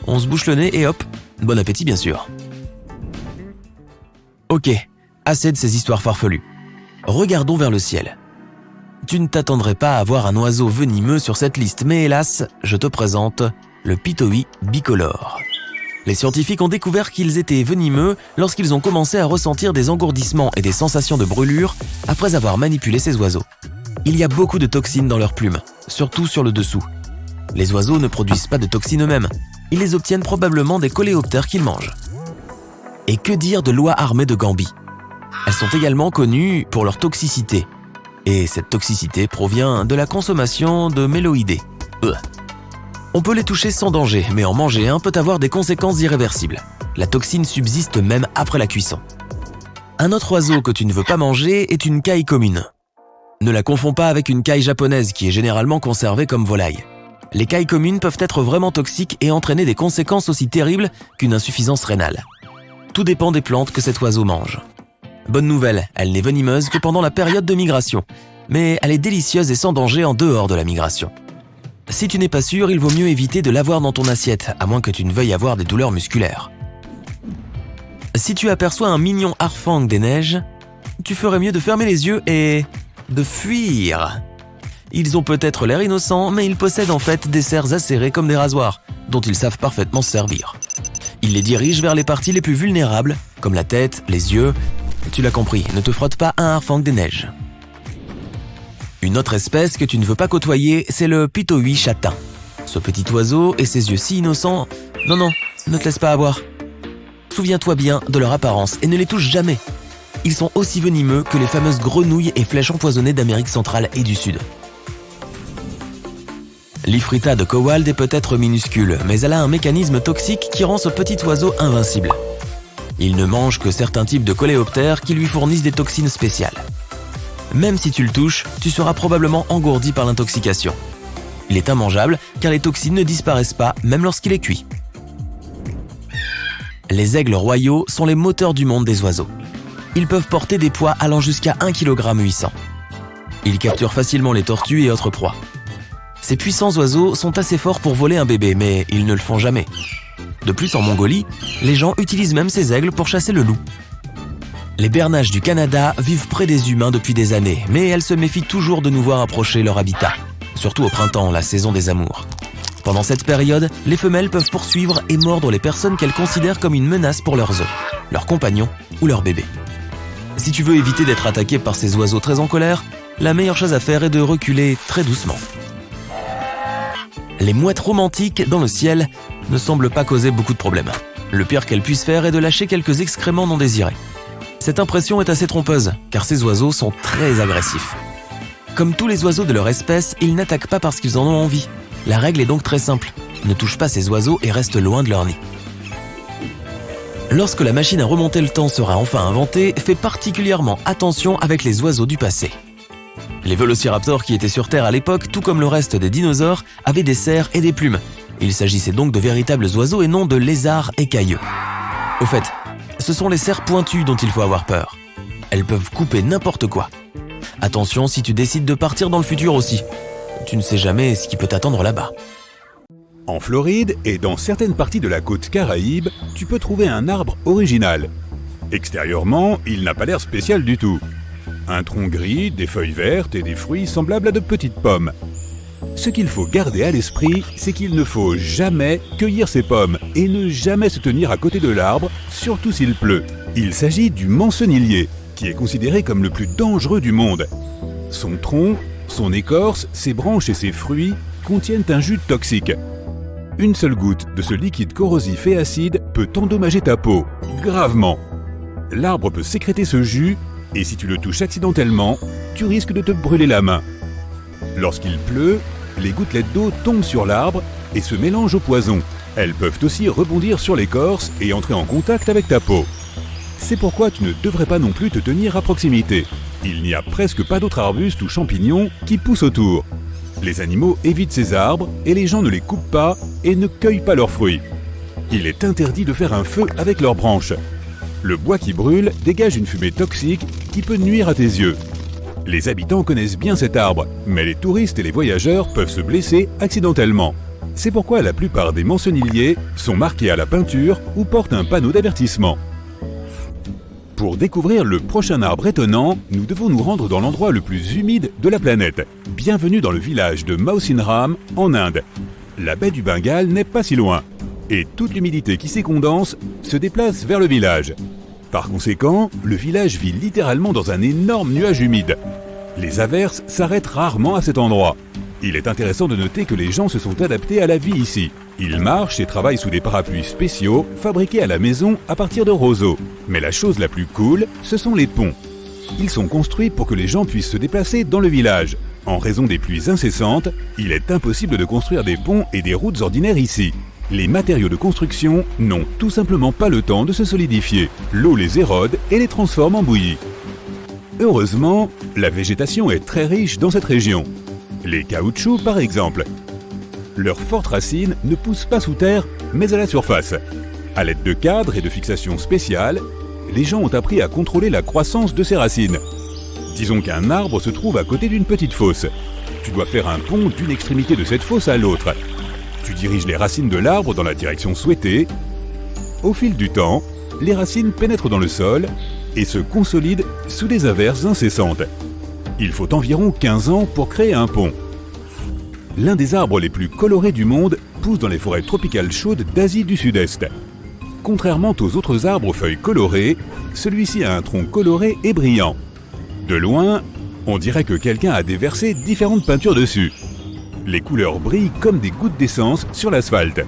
On se bouche le nez et hop, bon appétit bien sûr. Ok, assez de ces histoires farfelues. Regardons vers le ciel. Tu ne t'attendrais pas à voir un oiseau venimeux sur cette liste, mais hélas, je te présente le pitoi bicolore. Les scientifiques ont découvert qu'ils étaient venimeux lorsqu'ils ont commencé à ressentir des engourdissements et des sensations de brûlure après avoir manipulé ces oiseaux. Il y a beaucoup de toxines dans leurs plumes, surtout sur le dessous. Les oiseaux ne produisent pas de toxines eux-mêmes, ils les obtiennent probablement des coléoptères qu'ils mangent. Et que dire de l'oie armée de Gambie? Elles sont également connues pour leur toxicité. Et cette toxicité provient de la consommation de méloïdés. On peut les toucher sans danger, mais en manger un peut avoir des conséquences irréversibles. La toxine subsiste même après la cuisson. Un autre oiseau que tu ne veux pas manger est une caille commune. Ne la confonds pas avec une caille japonaise qui est généralement conservée comme volaille. Les cailles communes peuvent être vraiment toxiques et entraîner des conséquences aussi terribles qu'une insuffisance rénale. Tout dépend des plantes que cet oiseau mange. Bonne nouvelle, elle n'est venimeuse que pendant la période de migration, mais elle est délicieuse et sans danger en dehors de la migration. Si tu n'es pas sûr, il vaut mieux éviter de l'avoir dans ton assiette, à moins que tu ne veuilles avoir des douleurs musculaires. Si tu aperçois un mignon harfang des neiges, tu ferais mieux de fermer les yeux et de fuir. Ils ont peut-être l'air innocents, mais ils possèdent en fait des serres acérées comme des rasoirs, dont ils savent parfaitement se servir. Ils les dirigent vers les parties les plus vulnérables, comme la tête, les yeux. Tu l'as compris, ne te frotte pas à un harfang des neiges. Une autre espèce que tu ne veux pas côtoyer, c'est le pitoi châtain. Ce petit oiseau et ses yeux si innocents... Non, ne te laisse pas avoir. souviens-toi bien de leur apparence et ne les touche jamais. Ils sont aussi venimeux que les fameuses grenouilles et flèches empoisonnées d'Amérique centrale et du Sud. L'Ifrita de Cowald est peut-être minuscule, mais elle a un mécanisme toxique qui rend ce petit oiseau invincible. Il ne mange que certains types de coléoptères qui lui fournissent des toxines spéciales. Même si tu le touches, tu seras probablement engourdi par l'intoxication. Il est immangeable car les toxines ne disparaissent pas même lorsqu'il est cuit. Les aigles royaux sont les moteurs du monde des oiseaux. Ils peuvent porter des poids allant jusqu'à 1,8 kg. Ils capturent facilement les tortues et autres proies. Ces puissants oiseaux sont assez forts pour voler un bébé, mais ils ne le font jamais. De plus, en Mongolie, les gens utilisent même ces aigles pour chasser le loup. Les bernaches du Canada vivent près des humains depuis des années, mais elles se méfient toujours de nous voir approcher leur habitat, surtout au printemps, la saison des amours. Pendant cette période, les femelles peuvent poursuivre et mordre les personnes qu'elles considèrent comme une menace pour leurs œufs, leurs compagnons ou leurs bébés. Si tu veux éviter d'être attaqué par ces oiseaux très en colère, la meilleure chose à faire est de reculer très doucement. Les mouettes romantiques dans le ciel ne semblent pas causer beaucoup de problèmes. Le pire qu'elles puissent faire est de lâcher quelques excréments non désirés. Cette impression est assez trompeuse, car ces oiseaux sont très agressifs. Comme tous les oiseaux de leur espèce, ils n'attaquent pas parce qu'ils en ont envie. La règle est donc très simple. Ne touche pas ces oiseaux et reste loin de leur nid. Lorsque la machine à remonter le temps sera enfin inventée, fais particulièrement attention avec les oiseaux du passé. Les vélociraptors qui étaient sur Terre à l'époque, tout comme le reste des dinosaures, avaient des serres et des plumes. Il s'agissait donc de véritables oiseaux et non de lézards écailleux. Au fait, ce sont les serres pointues dont il faut avoir peur. Elles peuvent couper n'importe quoi. Attention si tu décides de partir dans le futur aussi. Tu ne sais jamais ce qui peut t'attendre là-bas. En Floride et dans certaines parties de la côte Caraïbe, tu peux trouver un arbre original. Extérieurement, il n'a pas l'air spécial du tout. Un tronc gris, des feuilles vertes et des fruits semblables à de petites pommes. Ce qu'il faut garder à l'esprit, c'est qu'il ne faut jamais cueillir ces pommes et ne jamais se tenir à côté de l'arbre, surtout s'il pleut. Il s'agit du mancenillier, qui est considéré comme le plus dangereux du monde. Son tronc, son écorce, ses branches et ses fruits contiennent un jus toxique. Une seule goutte de ce liquide corrosif et acide peut endommager ta peau, gravement. L'arbre peut sécréter ce jus et si tu le touches accidentellement, tu risques de te brûler la main. Lorsqu'il pleut, les gouttelettes d'eau tombent sur l'arbre et se mélangent au poison. Elles peuvent aussi rebondir sur l'écorce et entrer en contact avec ta peau. C'est pourquoi tu ne devrais pas non plus te tenir à proximité. Il n'y a presque pas d'autres arbustes ou champignons qui poussent autour. Les animaux évitent ces arbres et les gens ne les coupent pas et ne cueillent pas leurs fruits. Il est interdit de faire un feu avec leurs branches. Le bois qui brûle dégage une fumée toxique qui peut nuire à tes yeux. Les habitants connaissent bien cet arbre, mais les touristes et les voyageurs peuvent se blesser accidentellement. C'est pourquoi la plupart des mancenilliers sont marqués à la peinture ou portent un panneau d'avertissement. Pour découvrir le prochain arbre étonnant, nous devons nous rendre dans l'endroit le plus humide de la planète. Bienvenue dans le village de Mausinram, en Inde. La baie du Bengale n'est pas si loin, et toute l'humidité qui s'y condense se déplace vers le village. Par conséquent, le village vit littéralement dans un énorme nuage humide. Les averses s'arrêtent rarement à cet endroit. Il est intéressant de noter que les gens se sont adaptés à la vie ici. Ils marchent et travaillent sous des parapluies spéciaux fabriqués à la maison à partir de roseaux. Mais la chose la plus cool, ce sont les ponts. Ils sont construits pour que les gens puissent se déplacer dans le village. En raison des pluies incessantes, il est impossible de construire des ponts et des routes ordinaires ici. Les matériaux de construction n'ont tout simplement pas le temps de se solidifier. L'eau les érode et les transforme en bouillie. Heureusement, la végétation est très riche dans cette région. Les caoutchoucs par exemple. Leurs fortes racines ne poussent pas sous terre, mais à la surface. À l'aide de cadres et de fixations spéciales, les gens ont appris à contrôler la croissance de ces racines. Disons qu'un arbre se trouve à côté d'une petite fosse. Tu dois faire un pont d'une extrémité de cette fosse à l'autre. Tu diriges les racines de l'arbre dans la direction souhaitée. Au fil du temps, les racines pénètrent dans le sol et se consolident sous des averses incessantes. Il faut environ 15 ans pour créer un pont. L'un des arbres les plus colorés du monde pousse dans les forêts tropicales chaudes d'Asie du Sud-Est. Contrairement aux autres arbres aux feuilles colorées, celui-ci a un tronc coloré et brillant. De loin, on dirait que quelqu'un a déversé différentes peintures dessus. Les couleurs brillent comme des gouttes d'essence sur l'asphalte.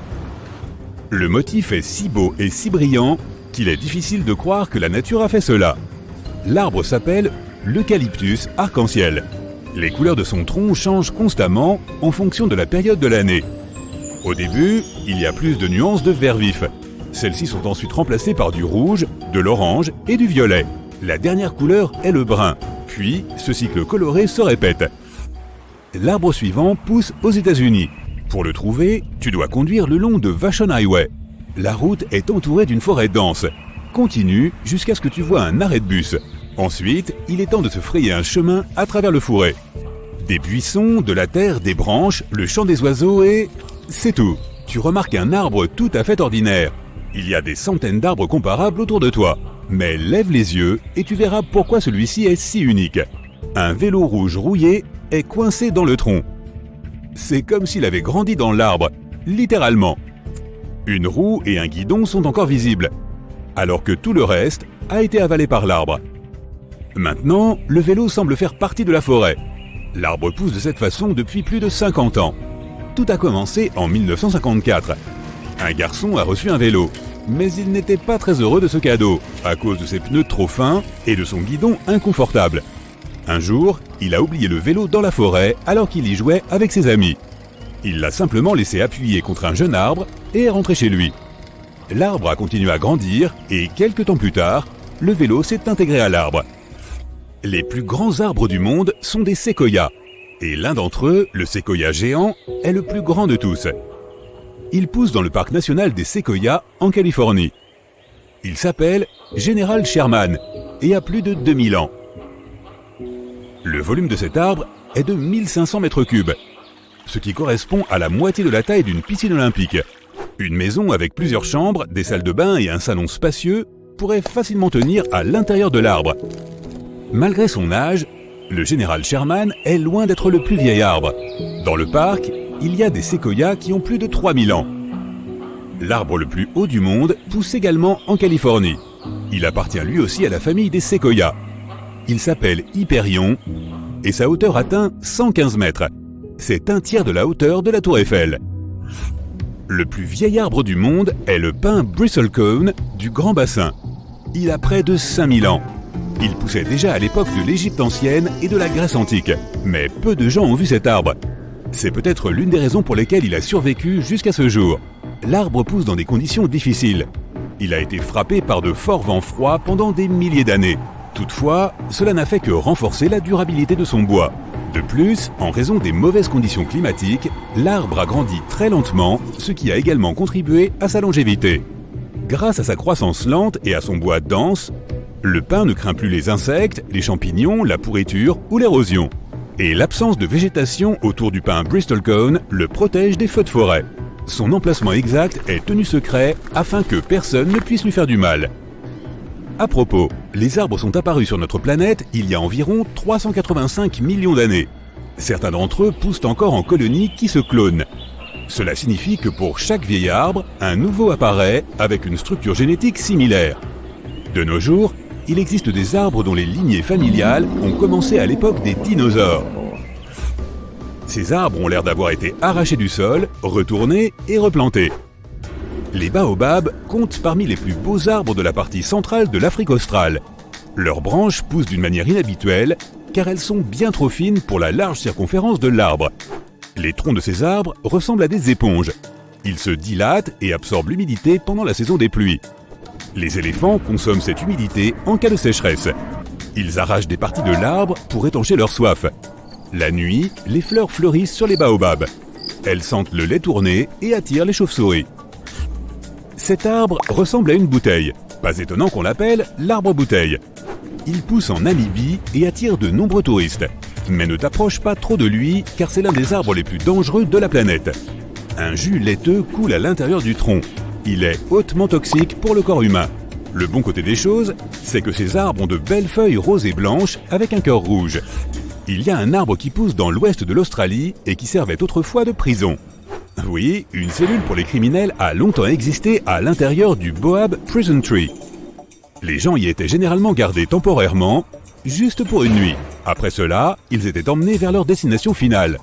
Le motif est si beau et si brillant qu'il est difficile de croire que la nature a fait cela. L'arbre s'appelle l'eucalyptus arc-en-ciel. Les couleurs de son tronc changent constamment en fonction de la période de l'année. Au début, il y a plus de nuances de vert vif. Celles-ci sont ensuite remplacées par du rouge, de l'orange et du violet. La dernière couleur est le brun. Puis, ce cycle coloré se répète. L'arbre suivant pousse aux États-Unis. Pour le trouver, tu dois conduire le long de Vashon Highway. La route est entourée d'une forêt dense. Continue jusqu'à ce que tu vois un arrêt de bus. Ensuite, il est temps de se frayer un chemin à travers le fourré. Des buissons, de la terre, des branches, le chant des oiseaux et... c'est tout. Tu remarques un arbre tout à fait ordinaire. Il y a des centaines d'arbres comparables autour de toi. Mais lève les yeux et tu verras pourquoi celui-ci est si unique. Un vélo rouge rouillé est coincé dans le tronc. C'est comme s'il avait grandi dans l'arbre, littéralement. Une roue et un guidon sont encore visibles, alors que tout le reste a été avalé par l'arbre. Maintenant, le vélo semble faire partie de la forêt. L'arbre pousse de cette façon depuis plus de 50 ans. Tout a commencé en 1954. Un garçon a reçu un vélo, mais il n'était pas très heureux de ce cadeau, à cause de ses pneus trop fins et de son guidon inconfortable. Un jour, il a oublié le vélo dans la forêt alors qu'il y jouait avec ses amis. Il l'a simplement laissé appuyer contre un jeune arbre et est rentré chez lui. L'arbre a continué à grandir et quelques temps plus tard, le vélo s'est intégré à l'arbre. Les plus grands arbres du monde sont des séquoias, et l'un d'entre eux, le séquoia géant, est le plus grand de tous. Il pousse dans le parc national des séquoias en Californie. Il s'appelle General Sherman et a plus de 2000 ans. Le volume de cet arbre est de 1500 mètres cubes, ce qui correspond à la moitié de la taille d'une piscine olympique. Une maison avec plusieurs chambres, des salles de bain et un salon spacieux pourrait facilement tenir à l'intérieur de l'arbre. Malgré son âge, le General Sherman est loin d'être le plus vieil arbre. Dans le parc, il y a des séquoias qui ont plus de 3000 ans. L'arbre le plus haut du monde pousse également en Californie. Il appartient lui aussi à la famille des séquoias. Il s'appelle Hyperion et sa hauteur atteint 115 mètres. C'est un tiers de la hauteur de la tour Eiffel. Le plus vieil arbre du monde est le pin bristlecone du Grand Bassin. Il a près de 5000 ans. Il poussait déjà à l'époque de l'Égypte ancienne et de la Grèce antique, mais peu de gens ont vu cet arbre. C'est peut-être l'une des raisons pour lesquelles il a survécu jusqu'à ce jour. L'arbre pousse dans des conditions difficiles. Il a été frappé par de forts vents froids pendant des milliers d'années. Toutefois, cela n'a fait que renforcer la durabilité de son bois. De plus, en raison des mauvaises conditions climatiques, l'arbre a grandi très lentement, ce qui a également contribué à sa longévité. Grâce à sa croissance lente et à son bois dense, le pin ne craint plus les insectes, les champignons, la pourriture ou l'érosion. Et l'absence de végétation autour du pin bristlecone le protège des feux de forêt. Son emplacement exact est tenu secret afin que personne ne puisse lui faire du mal. À propos, les arbres sont apparus sur notre planète il y a environ 385 millions d'années. Certains d'entre eux poussent encore en colonies qui se clonent. Cela signifie que pour chaque vieil arbre, un nouveau apparaît avec une structure génétique similaire. De nos jours, il existe des arbres dont les lignées familiales ont commencé à l'époque des dinosaures. Ces arbres ont l'air d'avoir été arrachés du sol, retournés et replantés. Les baobabs comptent parmi les plus beaux arbres de la partie centrale de l'Afrique australe. Leurs branches poussent d'une manière inhabituelle car elles sont bien trop fines pour la large circonférence de l'arbre. Les troncs de ces arbres ressemblent à des éponges. Ils se dilatent et absorbent l'humidité pendant la saison des pluies. Les éléphants consomment cette humidité en cas de sécheresse. Ils arrachent des parties de l'arbre pour étancher leur soif. La nuit, les fleurs fleurissent sur les baobabs. Elles sentent le lait tourner et attirent les chauves-souris. Cet arbre ressemble à une bouteille. Pas étonnant qu'on l'appelle l'arbre-bouteille. Il pousse en Namibie et attire de nombreux touristes. Mais ne t'approche pas trop de lui car c'est l'un des arbres les plus dangereux de la planète. Un jus laiteux coule à l'intérieur du tronc. Il est hautement toxique pour le corps humain. Le bon côté des choses, c'est que ces arbres ont de belles feuilles roses et blanches avec un cœur rouge. Il y a un arbre qui pousse dans l'ouest de l'Australie et qui servait autrefois de prison. Oui, une cellule pour les criminels a longtemps existé à l'intérieur du Boab Prison Tree. Les gens y étaient généralement gardés temporairement, juste pour une nuit. Après cela, ils étaient emmenés vers leur destination finale.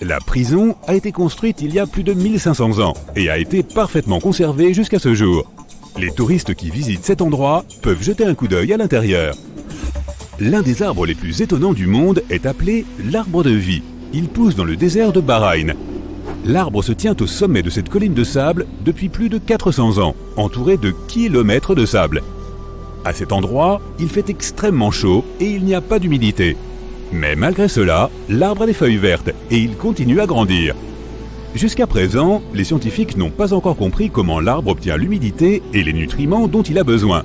La prison a été construite il y a plus de 1500 ans et a été parfaitement conservée jusqu'à ce jour. Les touristes qui visitent cet endroit peuvent jeter un coup d'œil à l'intérieur. L'un des arbres les plus étonnants du monde est appelé l'arbre de vie. Il pousse dans le désert de Bahreïn. L'arbre se tient au sommet de cette colline de sable depuis plus de 400 ans, entouré de kilomètres de sable. À cet endroit, il fait extrêmement chaud et il n'y a pas d'humidité. Mais malgré cela, l'arbre a des feuilles vertes et il continue à grandir. Jusqu'à présent, les scientifiques n'ont pas encore compris comment l'arbre obtient l'humidité et les nutriments dont il a besoin.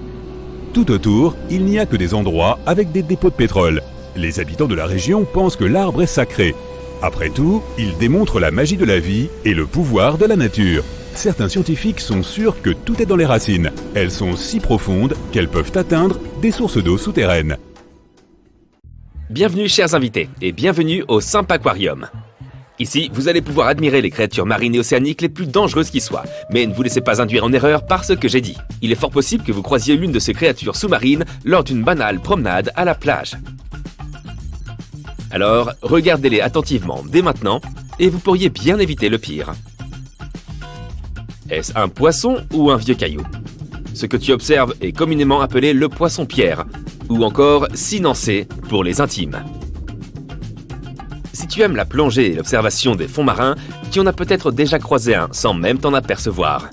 Tout autour, il n'y a que des endroits avec des dépôts de pétrole. Les habitants de la région pensent que l'arbre est sacré. Après tout, il démontre la magie de la vie et le pouvoir de la nature. Certains scientifiques sont sûrs que tout est dans les racines. Elles sont si profondes qu'elles peuvent atteindre des sources d'eau souterraines. Bienvenue chers invités et bienvenue au Simp Aquarium. Ici, vous allez pouvoir admirer les créatures marines et océaniques les plus dangereuses qui soient. Mais ne vous laissez pas induire en erreur par ce que j'ai dit. Il est fort possible que vous croisiez l'une de ces créatures sous-marines lors d'une banale promenade à la plage. Alors, regardez-les attentivement dès maintenant et vous pourriez bien éviter le pire. Est-ce un poisson ou un vieux caillou? Ce que tu observes est communément appelé le poisson-pierre, ou encore cynancée pour les intimes. Si tu aimes la plongée et l'observation des fonds marins, tu en as peut-être déjà croisé un sans même t'en apercevoir.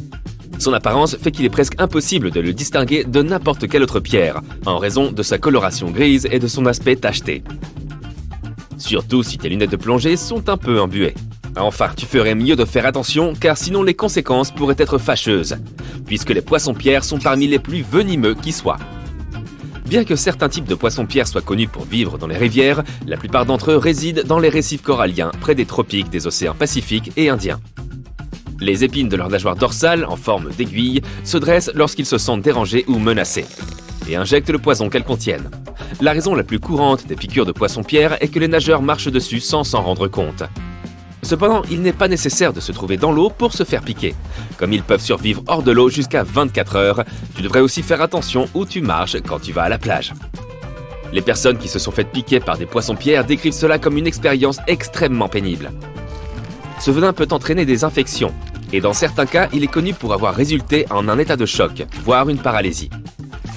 Son apparence fait qu'il est presque impossible de le distinguer de n'importe quelle autre pierre, en raison de sa coloration grise et de son aspect tacheté. Surtout si tes lunettes de plongée sont un peu embuées. Enfin, tu ferais mieux de faire attention car sinon les conséquences pourraient être fâcheuses, puisque les poissons-pierres sont parmi les plus venimeux qui soient. Bien que certains types de poissons-pierres soient connus pour vivre dans les rivières, la plupart d'entre eux résident dans les récifs coralliens près des tropiques des océans Pacifique et Indien. Les épines de leur nageoire dorsale, en forme d'aiguille, se dressent lorsqu'ils se sentent dérangés ou menacés et injectent le poison qu'elles contiennent. La raison la plus courante des piqûres de poissons-pierres est que les nageurs marchent dessus sans s'en rendre compte. Cependant, il n'est pas nécessaire de se trouver dans l'eau pour se faire piquer. Comme ils peuvent survivre hors de l'eau jusqu'à 24 heures, tu devrais aussi faire attention où tu marches quand tu vas à la plage. Les personnes qui se sont faites piquer par des poissons-pierres décrivent cela comme une expérience extrêmement pénible. Ce venin peut entraîner des infections, et dans certains cas, il est connu pour avoir résulté en un état de choc, voire une paralysie.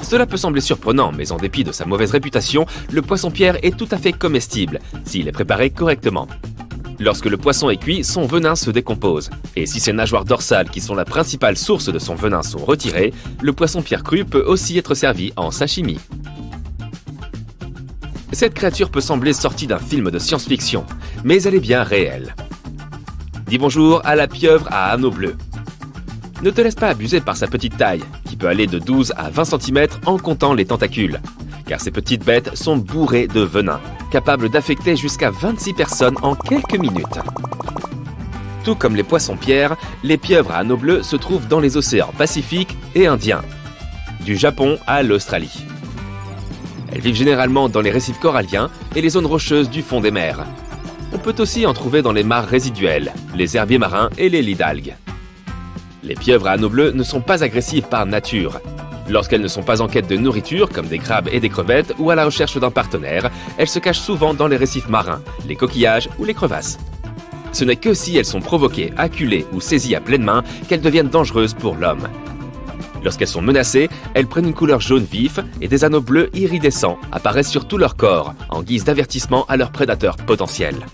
Cela peut sembler surprenant, mais en dépit de sa mauvaise réputation, le poisson-pierre est tout à fait comestible, s'il est préparé correctement. Lorsque le poisson est cuit, son venin se décompose. Et si ses nageoires dorsales, qui sont la principale source de son venin, sont retirées, le poisson-pierre cru peut aussi être servi en sashimi. Cette créature peut sembler sortie d'un film de science-fiction, mais elle est bien réelle. Dis bonjour à la pieuvre à anneaux bleus. Ne te laisse pas abuser par sa petite taille, qui peut aller de 12 à 20 cm en comptant les tentacules, car ces petites bêtes sont bourrées de venin, capables d'affecter jusqu'à 26 personnes en quelques minutes. Tout comme les poissons-pierres, les pieuvres à anneaux bleus se trouvent dans les océans Pacifique et Indien, du Japon à l'Australie. Elles vivent généralement dans les récifs coralliens et les zones rocheuses du fond des mers. On peut aussi en trouver dans les mares résiduelles, les herbiers marins et les lits d'algues. Les pieuvres à anneaux bleus ne sont pas agressives par nature. Lorsqu'elles ne sont pas en quête de nourriture, comme des crabes et des crevettes, ou à la recherche d'un partenaire, elles se cachent souvent dans les récifs marins, les coquillages ou les crevasses. Ce n'est que si elles sont provoquées, acculées ou saisies à pleine main qu'elles deviennent dangereuses pour l'homme. Lorsqu'elles sont menacées, elles prennent une couleur jaune vif et des anneaux bleus iridescents apparaissent sur tout leur corps, en guise d'avertissement à leurs prédateurs potentiels.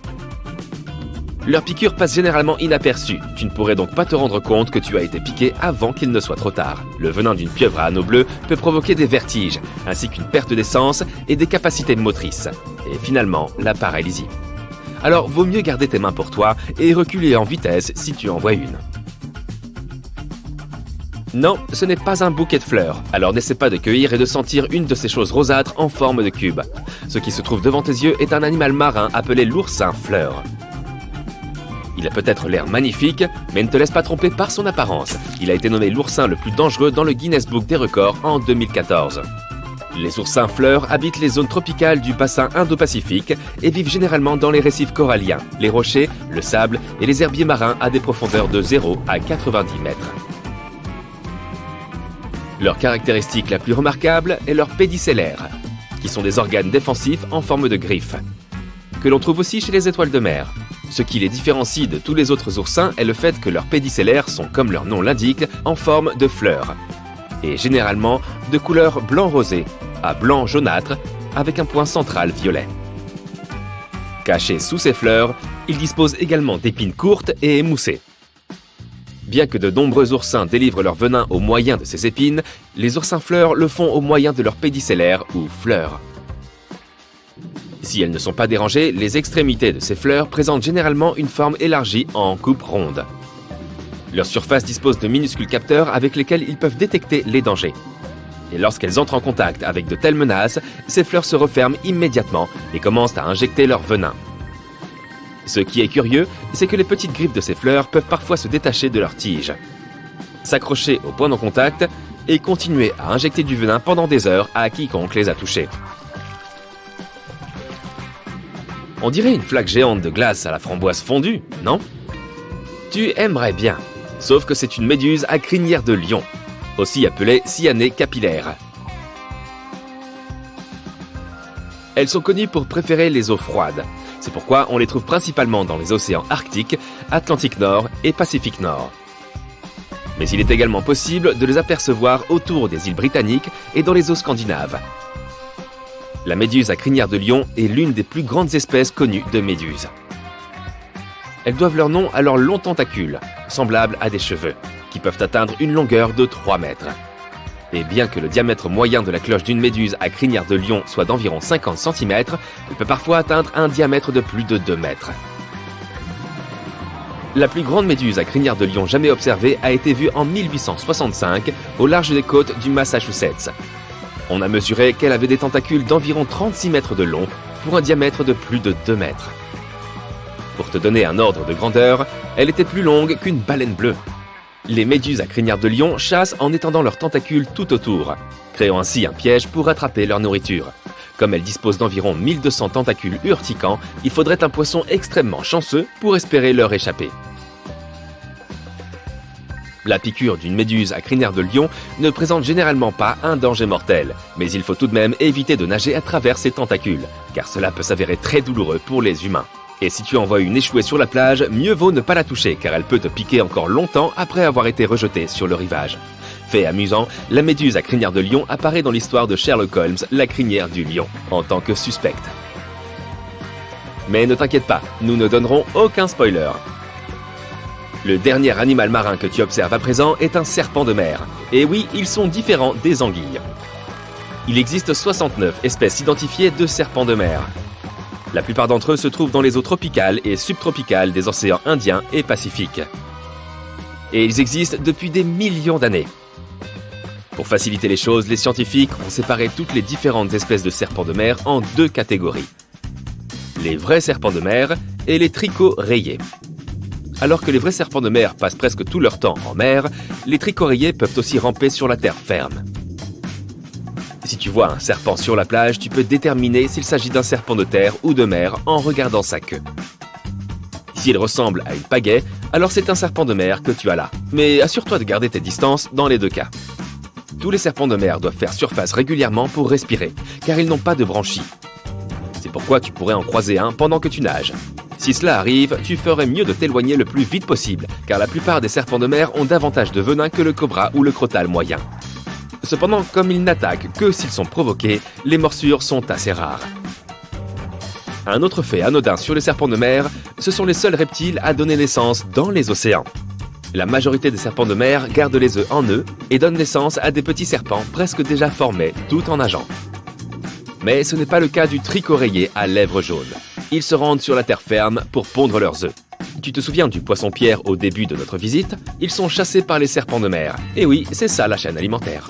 Leur piqûre passe généralement inaperçue. Tu ne pourrais donc pas te rendre compte que tu as été piqué avant qu'il ne soit trop tard. Le venin d'une pieuvre à anneaux bleus peut provoquer des vertiges, ainsi qu'une perte d'essence et des capacités motrices. Et finalement, la paralysie. Alors, vaut mieux garder tes mains pour toi et reculer en vitesse si tu en vois une. Non, ce n'est pas un bouquet de fleurs, alors n'essaie pas de cueillir et de sentir une de ces choses rosâtres en forme de cube. Ce qui se trouve devant tes yeux est un animal marin appelé l'oursin fleur. Il a peut-être l'air magnifique, mais ne te laisse pas tromper par son apparence. Il a été nommé l'oursin le plus dangereux dans le Guinness Book des records en 2014. Les oursins fleurs habitent les zones tropicales du bassin Indo-Pacifique et vivent généralement dans les récifs coralliens, les rochers, le sable et les herbiers marins à des profondeurs de 0 à 90 mètres. Leur caractéristique la plus remarquable est leur pédicellaire, qui sont des organes défensifs en forme de griffes, que l'on trouve aussi chez les étoiles de mer. Ce qui les différencie de tous les autres oursins est le fait que leurs pédicellaires sont, comme leur nom l'indique, en forme de fleurs. et généralement de couleur blanc rosé à blanc jaunâtre avec un point central violet. Cachés sous ces fleurs, ils disposent également d'épines courtes et émoussées. Bien que de nombreux oursins délivrent leur venin au moyen de ces épines, les oursins-fleurs le font au moyen de leurs pédicellaires ou fleurs. Si elles ne sont pas dérangées, les extrémités de ces fleurs présentent généralement une forme élargie en coupe ronde. Leur surface dispose de minuscules capteurs avec lesquels ils peuvent détecter les dangers. Et lorsqu'elles entrent en contact avec de telles menaces, ces fleurs se referment immédiatement et commencent à injecter leur venin. Ce qui est curieux, c'est que les petites griffes de ces fleurs peuvent parfois se détacher de leurs tiges, s'accrocher au point de contact et continuer à injecter du venin pendant des heures à quiconque les a touchées. On dirait une flaque géante de glace à la framboise fondue, non? Tu aimerais bien, sauf que c'est une méduse à crinière de lion, aussi appelée cyanée capillaire. Elles sont connues pour préférer les eaux froides. C'est pourquoi on les trouve principalement dans les océans Arctique, Atlantique Nord et Pacifique Nord. Mais il est également possible de les apercevoir autour des îles britanniques et dans les eaux scandinaves. La méduse à crinière de lion est l'une des plus grandes espèces connues de méduses. Elles doivent leur nom à leurs longs tentacules, semblables à des cheveux, qui peuvent atteindre une longueur de 3 mètres. Et bien que le diamètre moyen de la cloche d'une méduse à crinière de lion soit d'environ 50 cm, elle peut parfois atteindre un diamètre de plus de 2 mètres. La plus grande méduse à crinière de lion jamais observée a été vue en 1865 au large des côtes du Massachusetts. On a mesuré qu'elle avait des tentacules d'environ 36 mètres de long pour un diamètre de plus de 2 mètres. Pour te donner un ordre de grandeur, elle était plus longue qu'une baleine bleue. Les méduses à crinière de lion chassent en étendant leurs tentacules tout autour, créant ainsi un piège pour attraper leur nourriture. Comme elles disposent d'environ 1200 tentacules urticants, il faudrait un poisson extrêmement chanceux pour espérer leur échapper. La piqûre d'une méduse à crinière de lion ne présente généralement pas un danger mortel, mais il faut tout de même éviter de nager à travers ses tentacules, car cela peut s'avérer très douloureux pour les humains. Et si tu en vois une échouer sur la plage, mieux vaut ne pas la toucher, car elle peut te piquer encore longtemps après avoir été rejetée sur le rivage. Fait amusant, la méduse à crinière de lion apparaît dans l'histoire de Sherlock Holmes, la crinière du lion, en tant que suspecte. Mais ne t'inquiète pas, nous ne donnerons aucun spoiler. Le dernier animal marin que tu observes à présent est un serpent de mer. Et oui, ils sont différents des anguilles. Il existe 69 espèces identifiées de serpents de mer. La plupart d'entre eux se trouvent dans les eaux tropicales et subtropicales des océans Indien et Pacifique. Et ils existent depuis des millions d'années. Pour faciliter les choses, les scientifiques ont séparé toutes les différentes espèces de serpents de mer en 2 catégories. Les vrais serpents de mer et les tricots rayés. Alors que les vrais serpents de mer passent presque tout leur temps en mer, les tricots rayés peuvent aussi ramper sur la terre ferme. Si tu vois un serpent sur la plage, tu peux déterminer s'il s'agit d'un serpent de terre ou de mer en regardant sa queue. S'il ressemble à une pagaie, alors c'est un serpent de mer que tu as là. Mais assure-toi de garder tes distances dans les 2 cas. Tous les serpents de mer doivent faire surface régulièrement pour respirer, car ils n'ont pas de branchies. C'est pourquoi tu pourrais en croiser un pendant que tu nages. Si cela arrive, tu ferais mieux de t'éloigner le plus vite possible, car la plupart des serpents de mer ont davantage de venin que le cobra ou le crotale moyen. Cependant, comme ils n'attaquent que s'ils sont provoqués, les morsures sont assez rares. Un autre fait anodin sur les serpents de mer, ce sont les seuls reptiles à donner naissance dans les océans. La majorité des serpents de mer gardent les œufs en eux et donnent naissance à des petits serpents presque déjà formés tout en nageant. Mais ce n'est pas le cas du tricot rayé à lèvres jaunes. Ils se rendent sur la terre ferme pour pondre leurs œufs. Tu te souviens du poisson-pierre au début de notre visite? Ils sont chassés par les serpents de mer. Et oui, c'est ça la chaîne alimentaire.